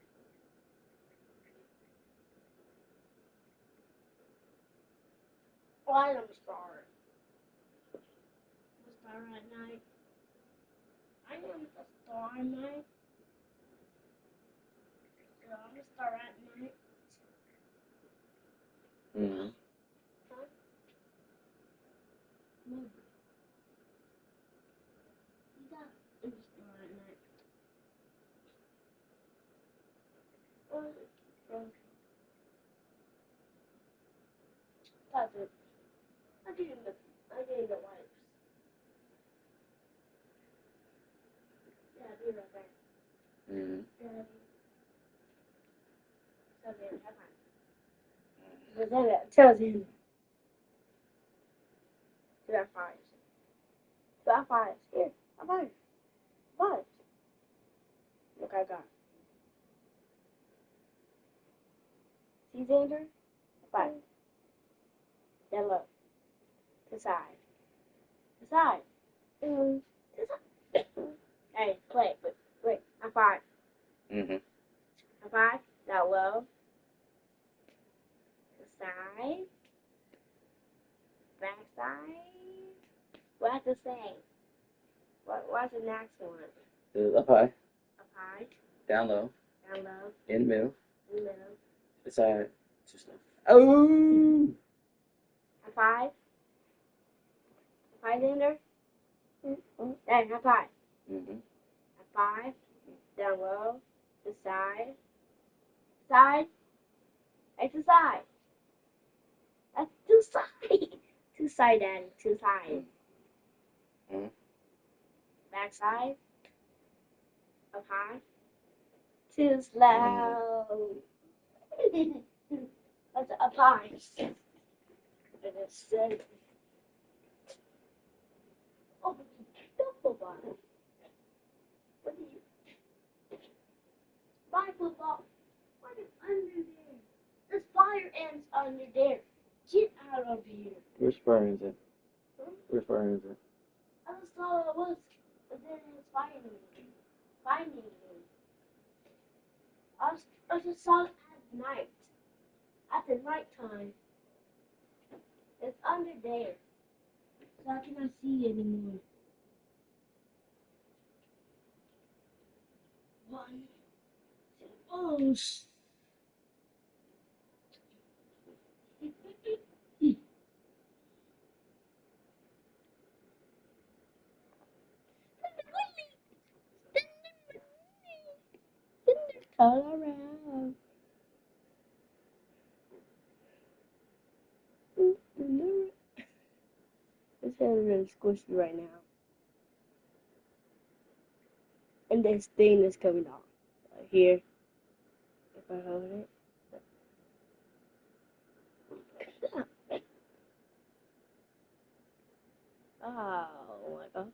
Why don't we start? We'll start at night. I know it's a star night. So I'm gonna start at night. Mm-hmm. Huh? Look. You got it's a star at night. That's it. I'm getting the wipes. Yeah, I'll be right back. Mm-hmm. So there, have fun. But then it tells him to have fives. To have fives. Here, have fives. Fives. Look, I got. See, Xander? Five. Then look. To side. To side. To side. Hey, play. Wait. High five. Mm-hmm. High five. Now low. To side. Back side. What I have to say? What's the next one? Up high, Up high. down low, Down low. in the middle, In the middle. the side, too slow. Oh! High five. High five, Xander. Hey, high five. Mm-hmm. High five. Down low. To side. Side. Hey, to side. That's to side. To side, Daddy. To side. Mm-hmm. Back side. Up high. Too slow. That's up high. And it's said, oh, football. What do you? My football. What is under there? There's fire ants under there. Get out of here. Where's fire is it? Huh? Where's fire is it? I just thought it was, but then it's finding me. Finding me. I just saw it at night. At the night time. It's under there. So I cannot see it anymore. One, two, oh, turn around. This head is really squishy right now. And this thing is coming off. Right here. If I hold it. Oh my god.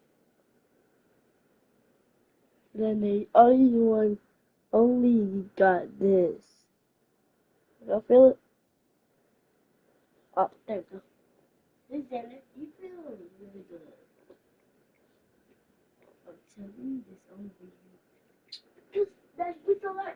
Then the only only got this. I feel it. Oh, there we go. Hey, Xander, you feel really good. Oh, tell me this over you. That's with the life.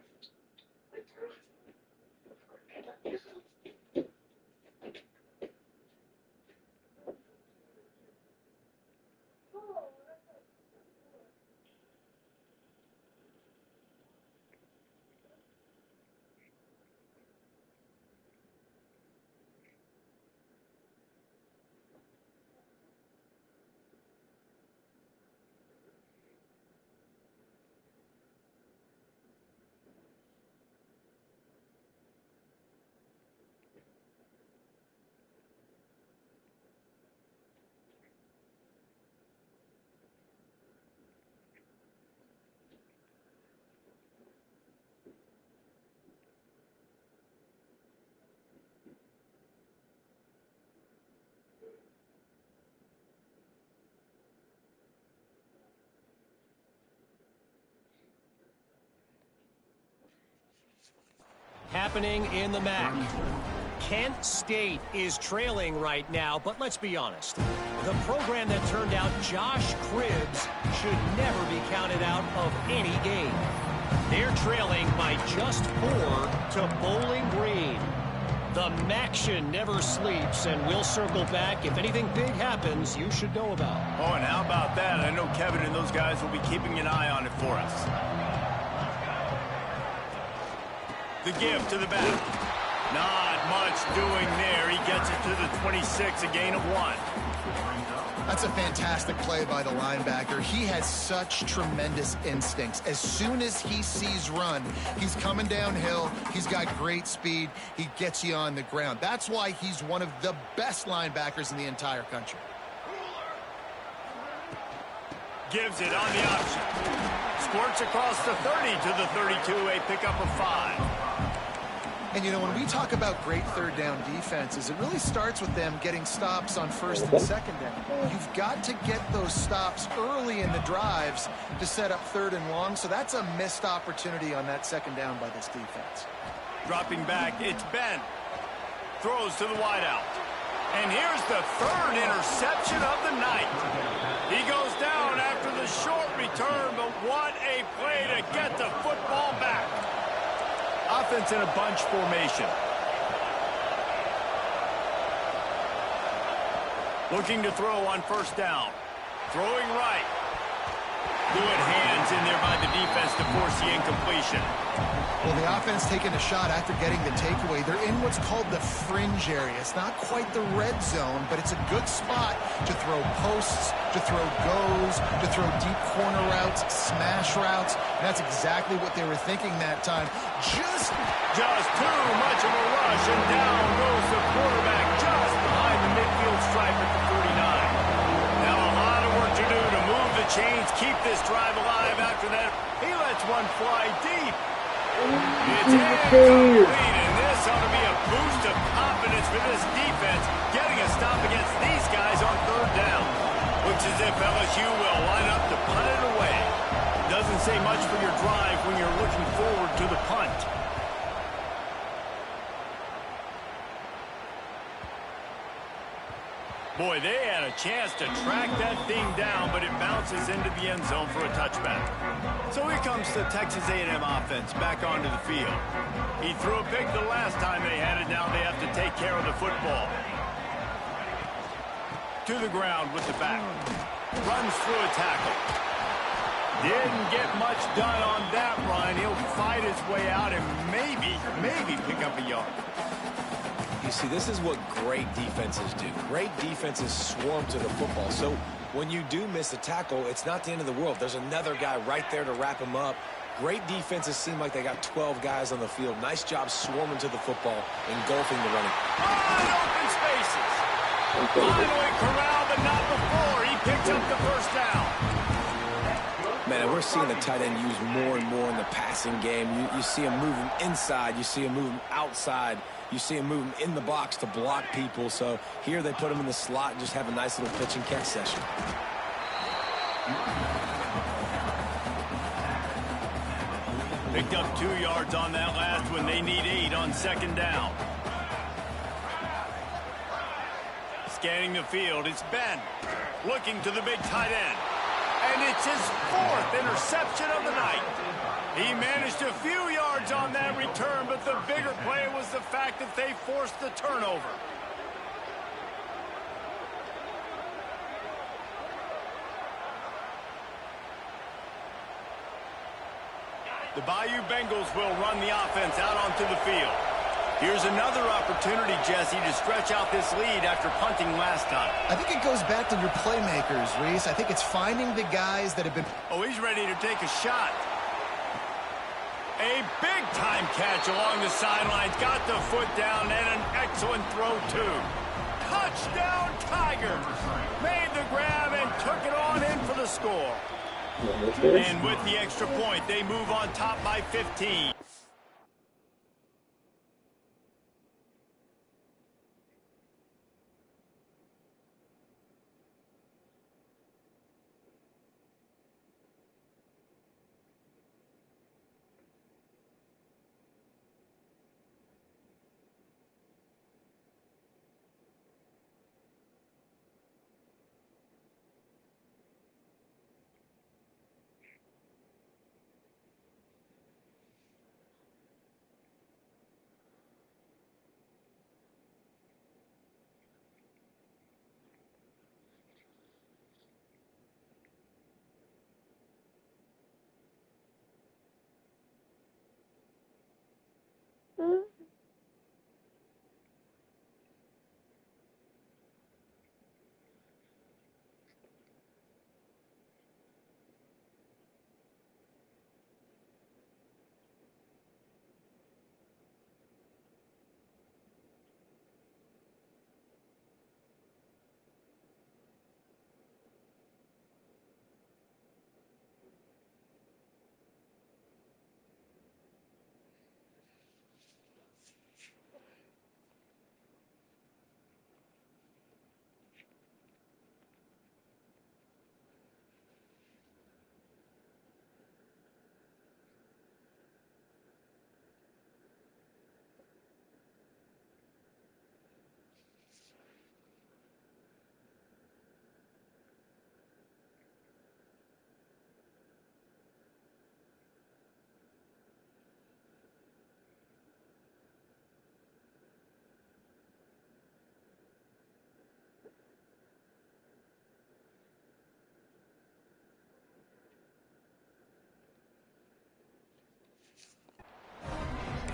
Happening in the MAC. Kent State is trailing right now, but let's be honest. The program that turned out Josh Cribbs should never be counted out of any game. They're trailing by just 4 to Bowling Green. The Maction never sleeps, and we'll circle back. If anything big happens, you should know about. Oh, and how about that? I know Kevin and those guys will be keeping an eye on it for us. The give to the back. Not much doing there. He gets it to the 26, a gain of 1. That's a fantastic play by the linebacker. He has such tremendous instincts. As soon as he sees run, he's coming downhill. He's got great speed. He gets you on the ground. That's why he's one of the best linebackers in the entire country. Gives it on the option. Squirts across the 30 to the 32, a pickup of 5. And, you know, when we talk about great third down defenses, it really starts with them getting stops on first and second down. You've got to get those stops early in the drives to set up third and long, so that's a missed opportunity on that second down by this defense. Dropping back, it's Ben. Throws to the wideout. And here's the third interception of the night. He goes down after the short return, but what a play to get the football back. Offense in a bunch formation. Looking to throw on first down. Throwing right. Good hands in there by the defense to force the incompletion. Well, the offense taking a shot after getting the takeaway. They're in what's called the fringe area. It's not quite the red zone, but it's a good spot to throw posts, to throw goes, to throw deep corner routes, smash routes. And that's exactly what they were thinking that time. Just too much of a rush, and down goes the quarterback just behind the midfield stripe at the 49. Now a lot of work to do to move the chains, keep this drive alive after that. He lets one fly deep. It's incomplete, and this ought to be a boost of confidence for this defense, getting a stop against these guys on third down. Looks as if LSU will line up to punt it away. Doesn't say much for your drive when you're looking forward to the punt. Boy, they had a chance to track that thing down, but it bounces into the end zone for a touchback. So here comes the Texas A&M offense back onto the field. He threw a pick the last time they had it. Now they have to take care of the football. To the ground with the back. Runs through a tackle. Didn't get much done on that run. He'll fight his way out and maybe pick up a yard. You see, this is what great defenses do. Great defenses swarm to the football. So when you do miss a tackle, it's not the end of the world. There's another guy right there to wrap him up. Great defenses seem like they got 12 guys on the field. Nice job swarming to the football, engulfing the running. Open spaces. Finally corralled, but not before. He picks up the first down. Man, we're seeing the tight end used more and more in the passing game. You see him moving inside. You see him moving outside. You see him moving in the box to block people. So here they put him in the slot and just have a nice little pitch and catch session. Picked up 2 yards on that last one. They need 8 on second down. Scanning the field, it's Ben. Looking to the big tight end. And it's his 4th interception of the night. He managed a few yards on that return, but the bigger play was the fact that they forced the turnover. The Bayou Bengals will run the offense out onto the field. Here's another opportunity, Jesse, to stretch out this lead after punting last time. I think it goes back to your playmakers, Reese. I think it's finding the guys that have been... Oh, he's ready to take a shot. A big-time catch along the sidelines. Got the foot down and an excellent throw, too. Touchdown, Tigers! Made the grab and took it on in for the score. And with the extra point, they move on top by 15.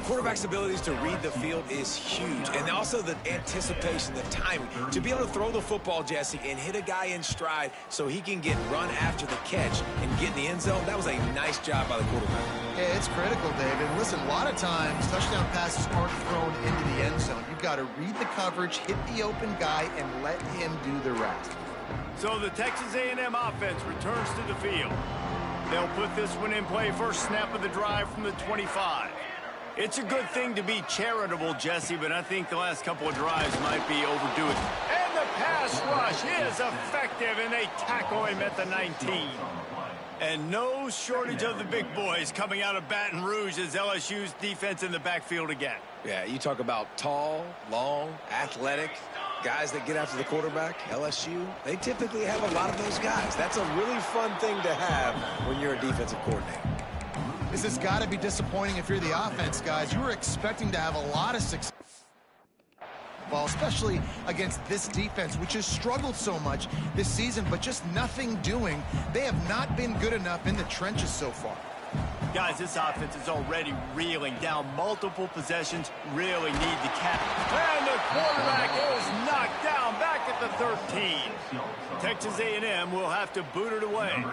Quarterback's abilities to read the field is huge, and also the anticipation, the timing. To be able to throw the football, Jesse, and hit a guy in stride so he can get run after the catch and get in the end zone, that was a nice job by the quarterback. Yeah, it's critical, David. Listen, a lot of times, touchdown passes aren't thrown into the end zone. You've got to read the coverage, hit the open guy, and let him do the rest. So the Texas A&M offense returns to the field. They'll put this one in play first snap of the drive from the 25. It's a good thing to be charitable, Jesse, but I think the last couple of drives might be overdue it. And the pass rush is effective, and they tackle him at the 19. And no shortage of the big boys coming out of Baton Rouge as LSU's defense in the backfield again. Yeah, you talk about tall, long, athletic, guys that get after the quarterback, LSU, they typically have a lot of those guys. That's a really fun thing to have when you're a defensive coordinator. This has got to be disappointing if you're the offense, guys. You were expecting to have a lot of success, well, especially against this defense, which has struggled so much this season, but just nothing doing. They have not been good enough in the trenches so far. Guys, this offense is already reeling down multiple possessions, really need to catch. And the quarterback is knocked down back at the 13. Texas A&M will have to boot it away.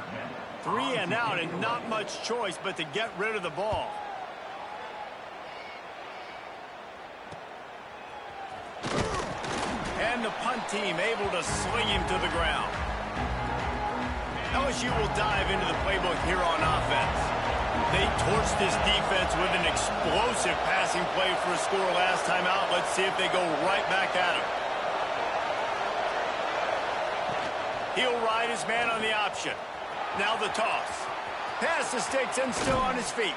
3 and out and not much choice but to get rid of the ball. And the punt team able to sling him to the ground. LSU will dive into the playbook here on offense. They torched this defense with an explosive passing play for a score last time out. Let's see if they go right back at him. He'll ride his man on the option. Now the toss. Pass the sticks and still on his feet.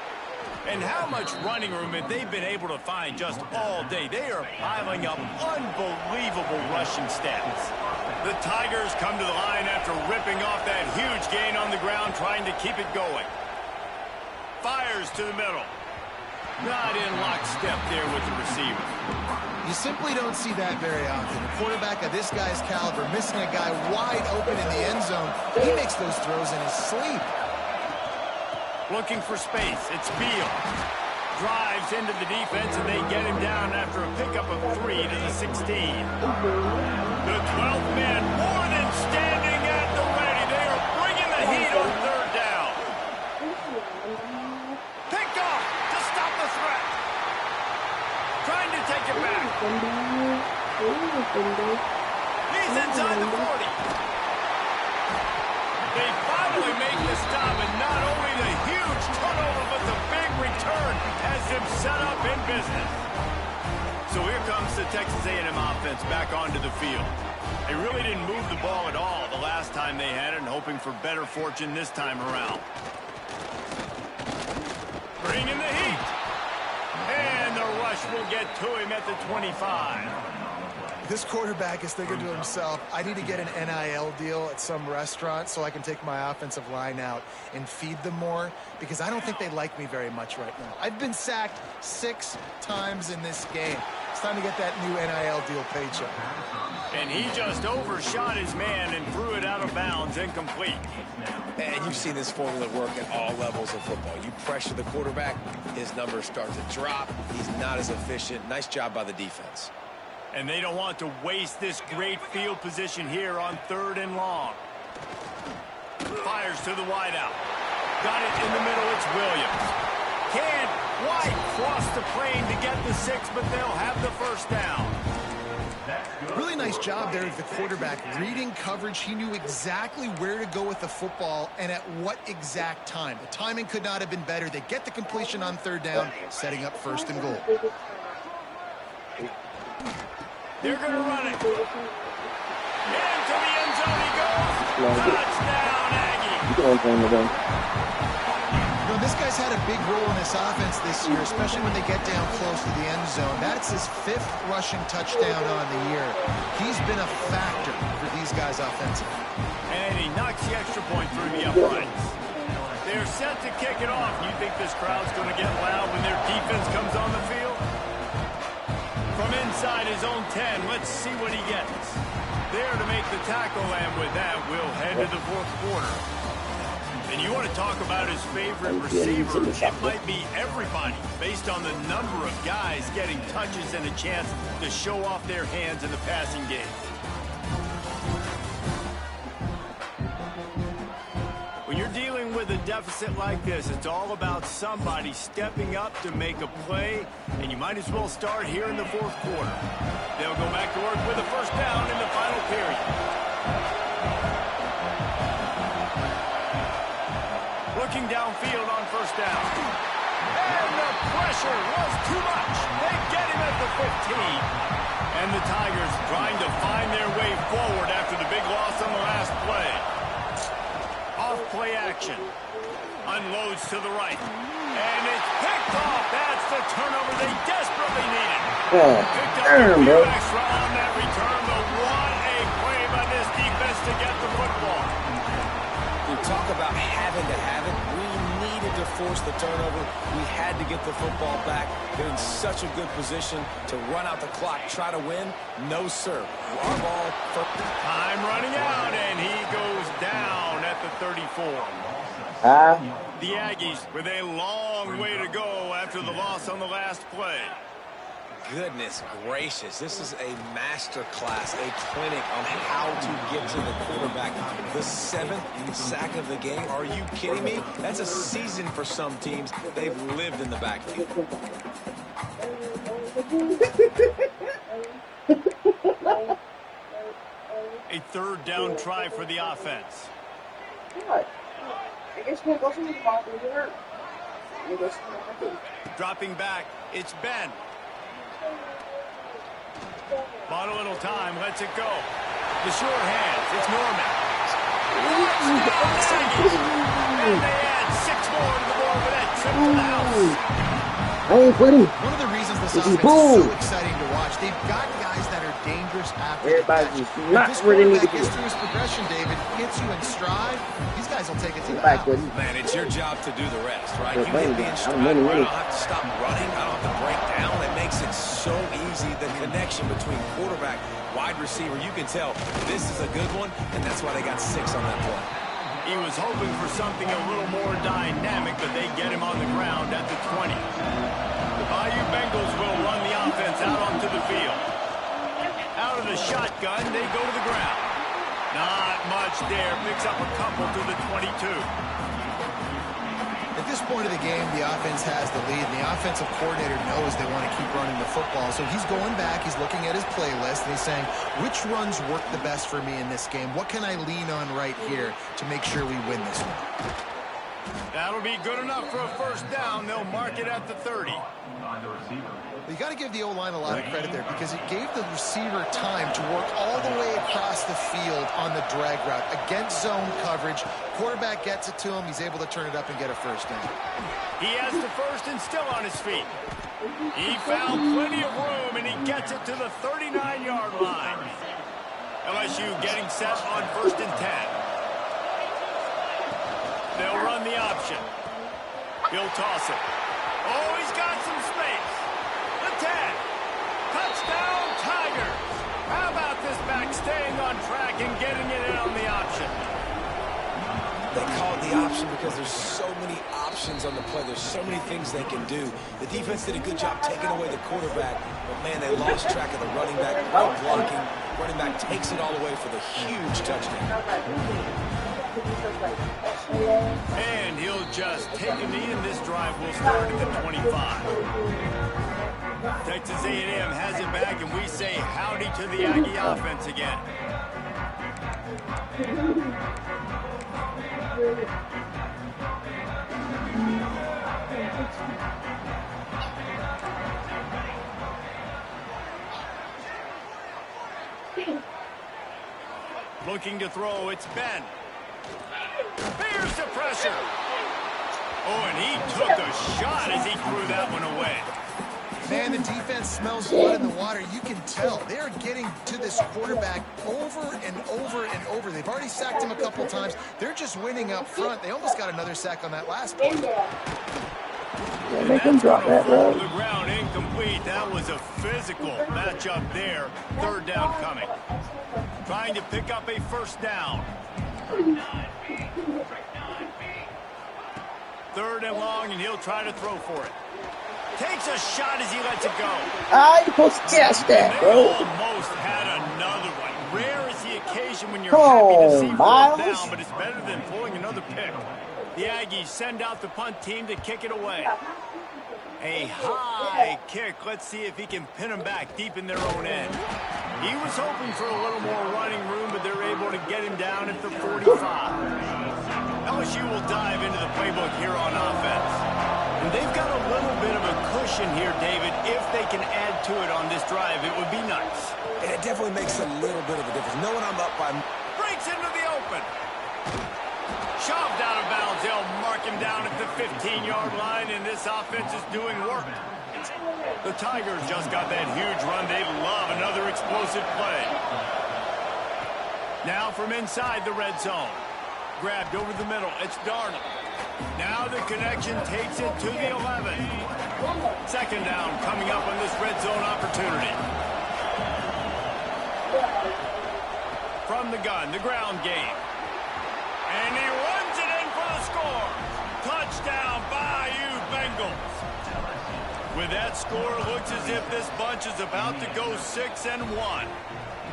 And how much running room have they been able to find just all day? They are piling up unbelievable rushing stats. The Tigers come to the line after ripping off that huge gain on the ground, trying to keep it going. Fires to the middle. Not in lockstep there with the receiver. You simply don't see that very often. A quarterback of this guy's caliber missing a guy wide open in the end zone. He makes those throws in his sleep. Looking for space. It's Beal. Drives into the defense, and they get him down after a pickup of 3 to the 16. The 12th man more than standing at the ready. They are bringing the heat on third down. Picked off to stop the threat. Trying to take it back. He's inside the 40. They finally make the stop, and not only the huge turnover, but the big return has them set up in business. So here comes the Texas A&M offense back onto the field. They really didn't move the ball at all the last time they had it, and hoping for better fortune this time around. Bringing the heat. And the rush will get to him at the 25. This quarterback is thinking to himself, I need to get an NIL deal at some restaurant so I can take my offensive line out and feed them more, because I don't think they like me very much right now. I've been sacked 6 times in this game. It's time to get that new NIL deal paycheck. And he just overshot his man and threw it out of bounds, incomplete. And you've seen this formula work at all levels of football. You pressure the quarterback, his numbers start to drop. He's not as efficient. Nice job by the defense. And they don't want to waste this great field position here on 3rd and long. Fires to the wideout. Got it in the middle. It's Williams. Can't quite cross the plane to get the 6, but they'll have the first down. Really nice job there of the quarterback. Reading coverage, he knew exactly where to go with the football and at what exact time. The timing could not have been better. They get the completion on 3rd down, setting up 1st and goal. They're going to run it. Into the end zone he goes. Touchdown, Aggie. This guy's had a big role in this offense this year, especially when they get down close to the end zone. That's his 5th rushing touchdown on the year. He's been a factor for these guys offensively. And he knocks the extra point through the uprights. They're set to kick it off. You think this crowd's going to get loud when their defense comes on the field? From inside his own 10, let's see what he gets. There to make the tackle, and with that, we'll head to the 4th quarter. And you want to talk about his favorite receiver, it might be everybody, based on the number of guys getting touches and a chance to show off their hands in the passing game. When you're dealing with a deficit like this, it's all about somebody stepping up to make a play, and you might as well start here in the 4th quarter. They'll go back to work with a first down in the final period. Looking downfield on first down. And the pressure was too much. They get him at the 15. And the Tigers trying to find their way forward after the big loss on the last play. Off play action. Unloads to the right. And it's picked off. That's the turnover they desperately needed. Picked up a few extra on that return, but what a play by this defense to get the football. You talk about having to have it. We needed to force the turnover. We had to get the football back. They're in such a good position to run out the clock, try to win. No, sir. Our ball. Time running out, and he goes down at the 34. The Aggies with a long way to go after the loss on the last play. Goodness gracious, this is a master class, a clinic on how to get to the quarterback. The 7th sack of the game. Are you kidding me? That's a season for some teams. They've lived in the backfield. A 3rd down try for the offense. Dropping back, it's Ben. Bought a little time, lets it go. The sure hands, it's Norman. And they add 6 more to the board with that it to the house. I ain't quitting. One of the reasons this This is offense is so boom. exciting to watch, they've got guys that are dangerous after Everybody the just catch. not If this where they need to quarterback be. gets through his progression, David, gets you in stride, these guys will take it to the Everybody house. quitting. Man, it's your job to do the rest, right? They're You hit me in playing. stride, I'm winning, right? I winning. don't have to stop running. I don't have to break down. It makes it so easy. The connection between quarterback, wide receiver, you can tell this is a good one, and that's why they got 6 on that play. He was hoping for something a little more dynamic, but they get him on the ground at the 20. The Bayou Bengals will run the offense out onto the field. Out of the shotgun, they go to the ground. Not much there. Picks up a couple to the 22. At this point of the game, the offense has the lead, and the offensive coordinator knows they want to keep running the football. So he's going back, he's looking at his playlist, and he's saying, which runs work the best for me in this game? What can I lean on right here to make sure we win this one? That'll be good enough for a first down. They'll mark it at the 30. You got to give the O-line a lot of credit there because it gave the receiver time to work all the way across the field on the drag route against zone coverage. Quarterback gets it to him. He's able to turn it up and get a first down. He has the first and still on his feet. He found plenty of room, and he gets it to the 39-yard line. LSU getting set on first and 10. They'll run the option. He'll toss it. Oh, he's got some space. The 10. Touchdown, Tigers. How about this back staying on track and getting it in on the option? They call it the option because there's so many options on the play. There's so many things they can do. The defense did a good job taking away the quarterback, but, man, they lost track of the running back. Great blocking. Running back takes it all away for the huge touchdown. And he'll just take a knee, and this drive will start at the 25. Texas A&M has it back, and we say howdy to the Aggie offense again. Looking to throw, it's Ben. Here's the pressure. Oh, and he took a shot as he threw that one away. Man, the defense smells blood in the water. You can tell. They're getting to this quarterback over and over and over. They've already sacked him a couple times. They're just winning up front. They almost got another sack on that last play. Yeah, make him drop that, bro. The ground incomplete. That was a physical matchup there. Third down coming. Trying to pick up a first down. Third and long, and he'll try to throw for it. Takes a shot as he lets it go. You supposed to catch that, They bro. almost had another one. Rare is the occasion when you're Come happy to on, see fourth Miles. down, but it's better than pulling another pick. The Aggies send out the punt team to kick it away. A high kick. Let's see if he can pin them back deep in their own end. He was hoping for a little more running room, but they're able to get him down at the 45. LSU will dive into the playbook here on offense. And they've got a little bit of a cushion here, David. If they can add to it on this drive, it would be nice. And it definitely makes a little bit of a difference. Knowing I'm up by... Breaks into the open. Shoved out of bounds. They'll mark him down at the 15-yard line, and this offense is doing work. The Tigers just got that huge run. They love another explosive play. Now from inside the red zone. Grabbed over the middle. It's Darnold. Now the connection takes it to the 11. Second down coming up on this red zone opportunity. From the gun, the ground game. And he runs it in for the score. Touchdown, Bayou Bengals. With that score, it looks as if this bunch is about to go 6-1.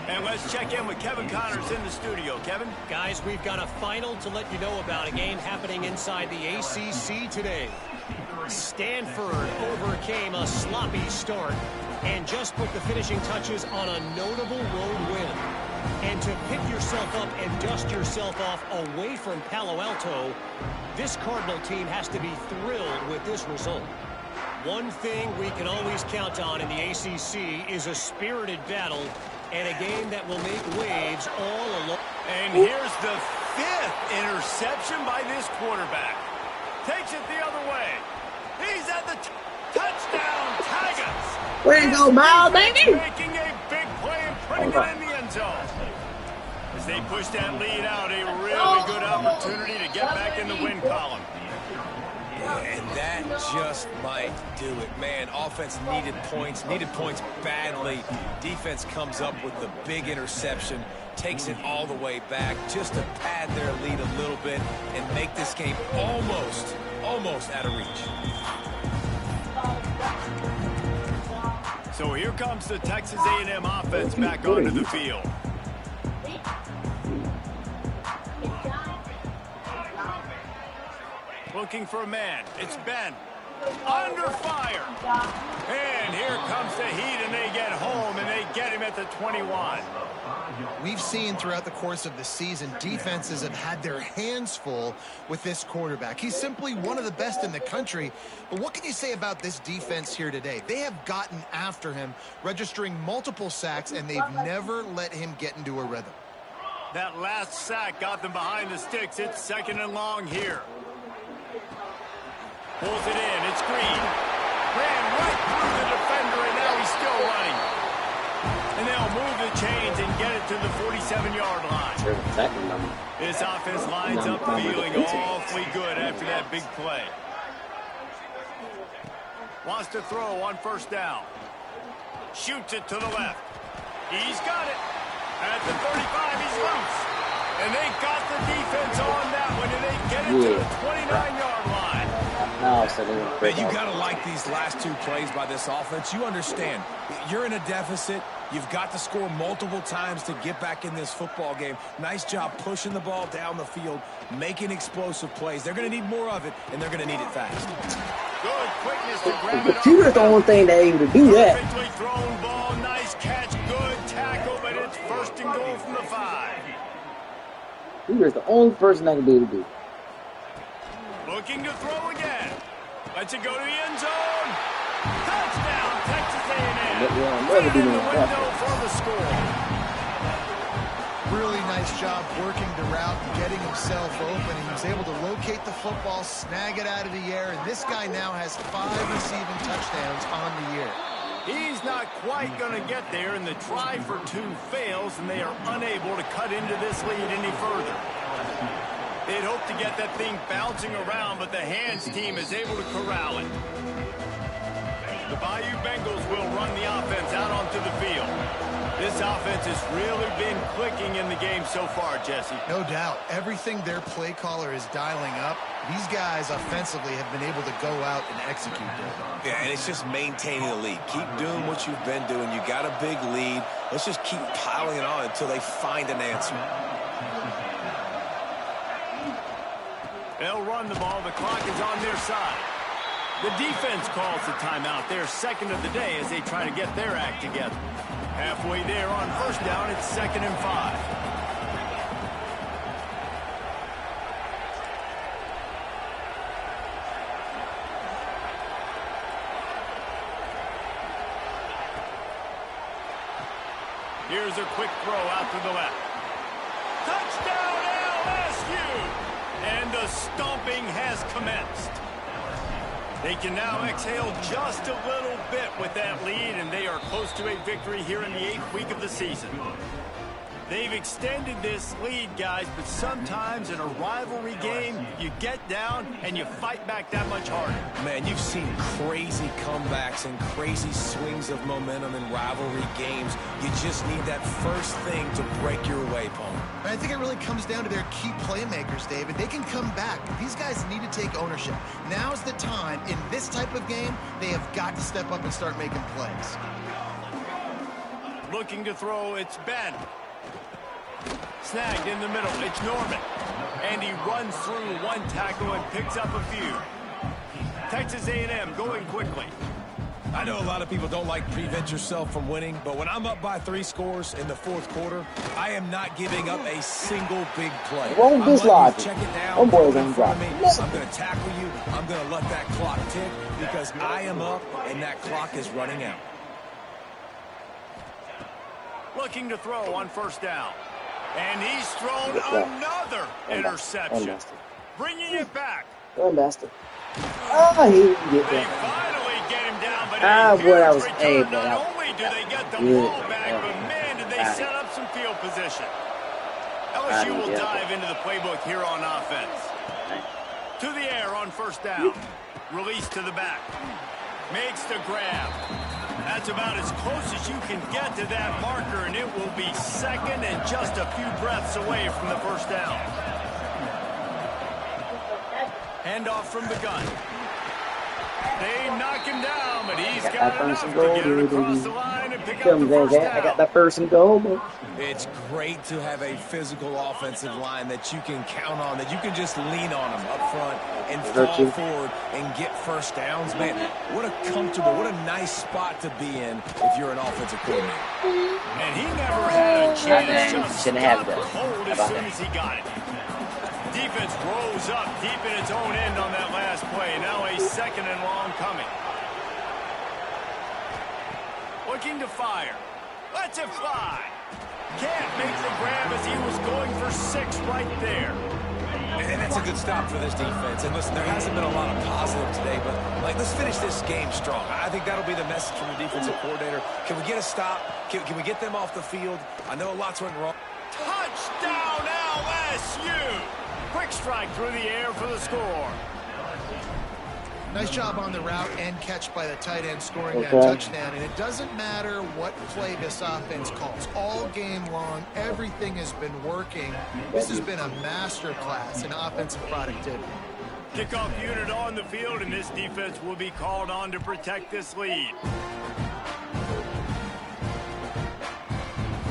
And let's check in with Kevin Connors in the studio. Kevin? Guys, we've got a final to let you know about, a game happening inside the ACC today. Stanford overcame a sloppy start and just put the finishing touches on a notable road win. And to pick yourself up and dust yourself off away from Palo Alto, this Cardinal team has to be thrilled with this result. One thing we can always count on in the ACC is a spirited battle and a game that will make waves all along. And here's the 5th interception by this quarterback. Takes it the other way. He's at the touchdown. Tigers. Way to go, Miles, baby! Making a big play and putting it in the end zone. As they push that lead out, a really good opportunity to get back in the win column. And that just might do it. Man, offense needed points badly. Defense comes up with the big interception, takes it all the way back just to pad their lead a little bit and make this game almost out of reach. So here comes the Texas A&M offense back onto the field. Looking for a man. It's Ben. Under fire. And here comes the heat, and they get home, and they get him at the 21. We've seen throughout the course of the season, defenses have had their hands full with this quarterback. He's simply one of the best in the country. But what can you say about this defense here today? They have gotten after him, registering multiple sacks, and they've never let him get into a rhythm. That last sack got them behind the sticks. It's 2nd and long here. Pulls it in. It's Green. Ran right through the defender, and now he's still running. And they'll move the chains and get it to the 47-yard line. This offense lines up feeling awfully good after that big play. Wants to throw on 1st down. Shoots it to the left. He's got it. At the 35, he's loose. And they got the defense on that one, and they get it to the 29-yard line. Man, you got to like these last 2 plays by this offense. You understand, you're in a deficit. You've got to score multiple times to get back in this football game. Nice job pushing the ball down the field, making explosive plays. They're going to need more of it, and they're going to need it fast. Good quickness to grab it. The computer's the only thing they're able to do that. Perfectly thrown ball, nice catch, good tackle, but it's 1st and goal from the 5. Computer's the only person that can be able to do. Looking to throw again. Lets it go to the end zone. Touchdown, Texas A&M. Right in the window for the score. Really nice job working the route and getting himself open. He was able to locate the football, snag it out of the air, and this guy now has 5 receiving touchdowns on the year. He's not quite going to get there, and the try for 2 fails, and they are unable to cut into this lead any further. They'd hope to get that thing bouncing around, but the hands team is able to corral it. The Bayou Bengals will run the offense out onto the field. This offense has really been clicking in the game so far, Jesse. No doubt. Everything their play caller is dialing up, these guys offensively have been able to go out and execute there. Yeah, and it's just maintaining the lead. Keep doing what you've been doing. You got a big lead. Let's just keep piling it on until they find an answer. They'll run the ball. The clock is on their side. The defense calls the timeout. Their 2nd of the day as they try to get their act together. Halfway there on 1st down, it's 2nd and 5. Here's a quick throw out to the left. Touchdown, LSU! And the stomping has commenced. They can now exhale just a little bit with that lead, and they are close to a victory here in the 8th week of the season. They've extended this lead, guys, but sometimes in a rivalry game, you get down and you fight back that much harder. Man, you've seen crazy comebacks and crazy swings of momentum in rivalry games. You just need that first thing to break your way, Paul. I think it really comes down to their key playmakers, David. They can come back. These guys need to take ownership. Now's the time. In this type of game, they have got to step up and start making plays. Looking to throw, it's Ben. Snagged in the middle, it's Norman. And he runs through 1 tackle and picks up a few. Texas A&M going quickly. I know a lot of people don't like to prevent yourself from winning, but when I'm up by 3 scores in the 4th quarter, I am not giving up a single big play. Won't dislodge check it down. I'm going to I'm going to tackle you. I'm going to let that clock tick because I am up and that clock is running out. Looking to throw on 1st down. And he's thrown another interception. Bringing it back. Go, Master. Oh, he didn't get They that. finally get him down, but Ah, a boy, that huge was return. boy, Not that only do they get the good. ball back, but man, did they set up some field position. LSU will dive into the playbook here on offense. To the air on first down. Release to the back. Makes the grab. That's about as close as you can get to that marker, and it will be second and just a few breaths away from the first down. Handoff from the gun. They knock him down, but he's got enough to get it across the line and pick up the first down. I got that first and goal, man. It's great to have a physical offensive line that you can count on, that you can just lean on them up front and fall forward and get first downs. Man, what a comfortable, what a nice spot to be in if you're an offensive coordinator. And he never had a chance. Just shouldn't have got that. hold as soon as he got it. Defense rose up deep in its own end on that last play. Now a second and long coming. Looking to fire. Lets it fly. Can't make the grab as he was going for 6 right there. And that's a good stop for this defense. And listen, there hasn't been a lot of positive today, but let's finish this game strong. I think that'll be the message from the defensive coordinator. Can we get a stop? Can we get them off the field? I know lots went wrong. Touchdown LSU! Quick strike through the air for the score. Nice job on the route and catch by the tight end scoring that touchdown. And it doesn't matter what play this offense calls. All game long, everything has been working. This has been a master class in offensive productivity. Kickoff unit on the field, and this defense will be called on to protect this lead.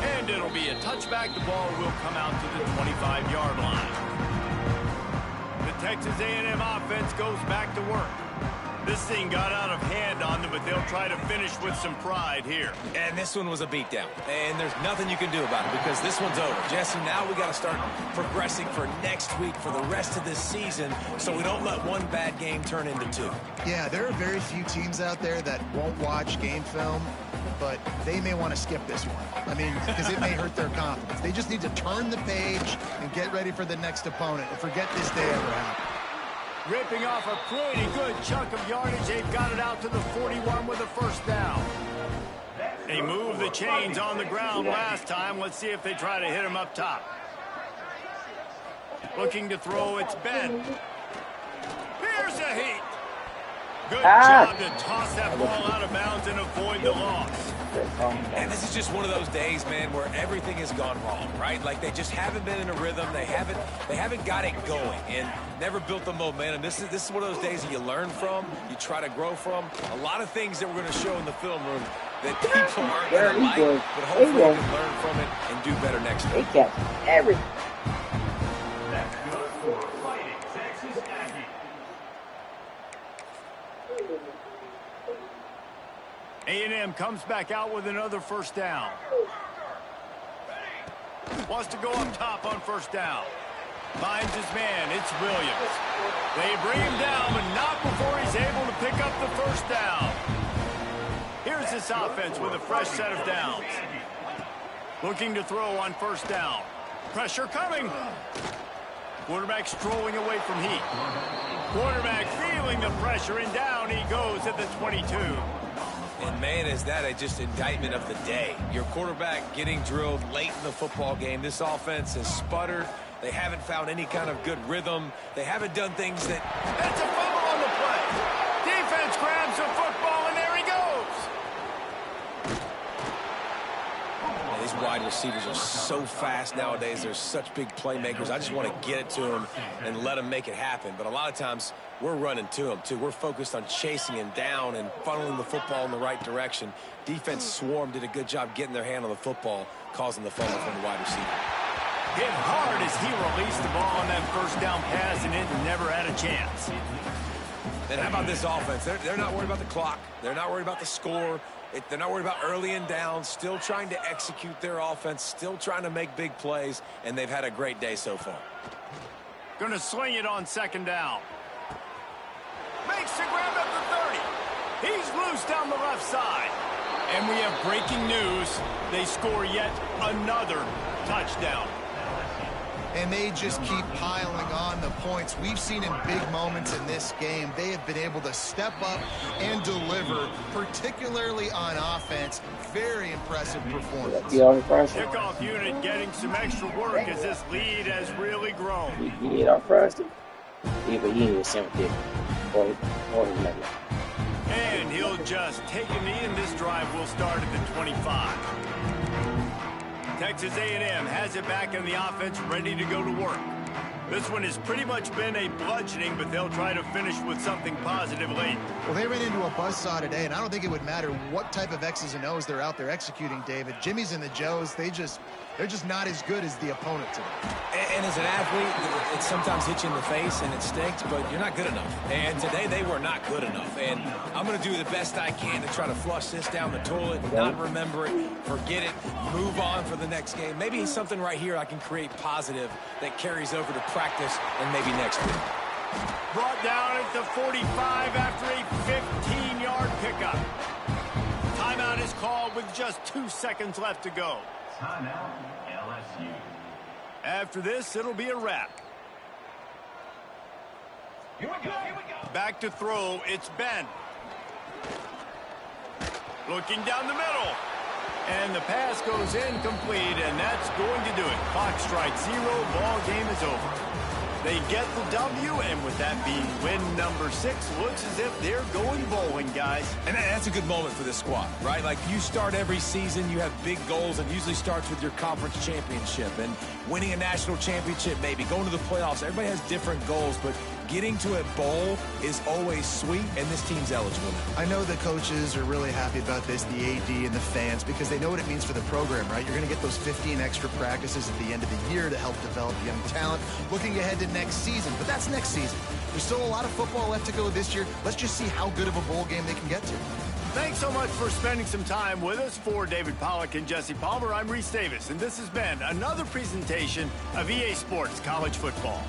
And it'll be a touchback. The ball will come out to the 25-yard line. The Texas A&M offense goes back to work. This thing got out of hand on them, but they'll try to finish with some pride here. And this one was a beatdown. And there's nothing you can do about it because this one's over. Jesse, now we got to start progressing for next week, for the rest of this season, so we don't let one bad game turn into 2. Yeah, there are very few teams out there that won't watch game film, but they may want to skip this one. I mean, because it may hurt their confidence. They just need to turn the page and get ready for the next opponent and forget this day ever happened. Ripping off a pretty good chunk of yardage. They've got it out to the 41 with a first down. They moved the chains on the ground last time. Let's see if they try to hit him up top. Looking to throw, it's Ben. Here's a heat. Good job to toss that ball out of bounds and avoid the loss. And this is just one of those days, man, where everything has gone wrong, right? Like they just haven't been in a rhythm. They haven't got it going and never built the momentum. This is one of those days that you learn from, you try to grow from. A lot of things that we're going to show in the film room that people aren't going to like, but hopefully you can learn from it and do better next time. They catch everything. A&M comes back out with another first down. Wants to go up top on first down. Finds his man. It's Williams. They bring him down, but not before he's able to pick up the first down. Here's this offense with a fresh set of downs. Looking to throw on first down. Pressure coming. Quarterback strolling away from heat. Quarterback feeling the pressure, and down he goes at the 22. And, man, is that a just indictment of the day. Your quarterback getting drilled late in the football game. This offense has sputtered. They haven't found any kind of good rhythm. They haven't done things that... That's a fumble on the play. Defense grabs the football, and there he goes. Man, these wide receivers are so fast nowadays. They're such big playmakers. I just want to get it to them and let them make it happen. But a lot of times... we're running to them, too. We're focused on chasing him down and funneling the football in the right direction. Defense swarm did a good job getting their hand on the football, causing the fumble from the wide receiver. Hit hard as he released the ball on that first down pass, and it never had a chance. And how about this offense? They're not worried about the clock. They're not worried about the score. They're not worried about early and down. Still trying to execute their offense. Still trying to make big plays, and they've had a great day so far. Going to sling it on second down. Makes the grab at the 30. He's loose down the left side. And we have breaking news. They score yet another touchdown. and they just keep piling on the points. We've seen in big moments in this game, they have been able to step up and deliver, particularly on offense. Very impressive performance. Kickoff unit getting some extra work as this lead has really grown. He did our first. Yeah, but he needed 70 or and he'll just take a knee, and this drive will start at the 25. Texas A&M has it back in the offense, ready to go to work. This one has pretty much been a bludgeoning, but they'll try to finish with something positive late. Well, they ran into a buzzsaw today, and I don't think it would matter what type of X's and O's they're out there executing, David. Jimmy's and the Joes, they're just not as good as the opponent today. And as an athlete, it sometimes hits you in the face and it stinks, but you're not good enough. And today they were not good enough. And I'm going to do the best I can to try to flush this down the toilet, not remember it, forget it, move on for the next game. Maybe something right here I can create positive that carries over to practice and maybe next week. Brought down at the 45 after a 15-yard pickup. Timeout is called with just 2 seconds left to go. Timeout, LSU. After this, it'll be a wrap. Here we go. Back to throw, it's Ben. Looking down the middle. And the pass goes incomplete, and that's going to do it. Clock strikes 0, ball game is over. They get the W, and with that being win number 6, looks as if they're going bowling, guys. And that's a good moment for this squad, right? Like, you start every season, you have big goals, and usually starts with your conference championship and winning a national championship, maybe going to the playoffs. Everybody has different goals, but getting to a bowl is always sweet, and this team's eligible now. I know the coaches are really happy about this, the AD and the fans, because they know what it means for the program, right? You're going to get those 15 extra practices at the end of the year to help develop young talent, looking ahead to next season. But that's next season. There's still a lot of football left to go this year. Let's just see how good of a bowl game they can get to. Thanks so much for spending some time with us. For David Pollack and Jesse Palmer, I'm Reese Davis, and this has been another presentation of EA Sports College Football.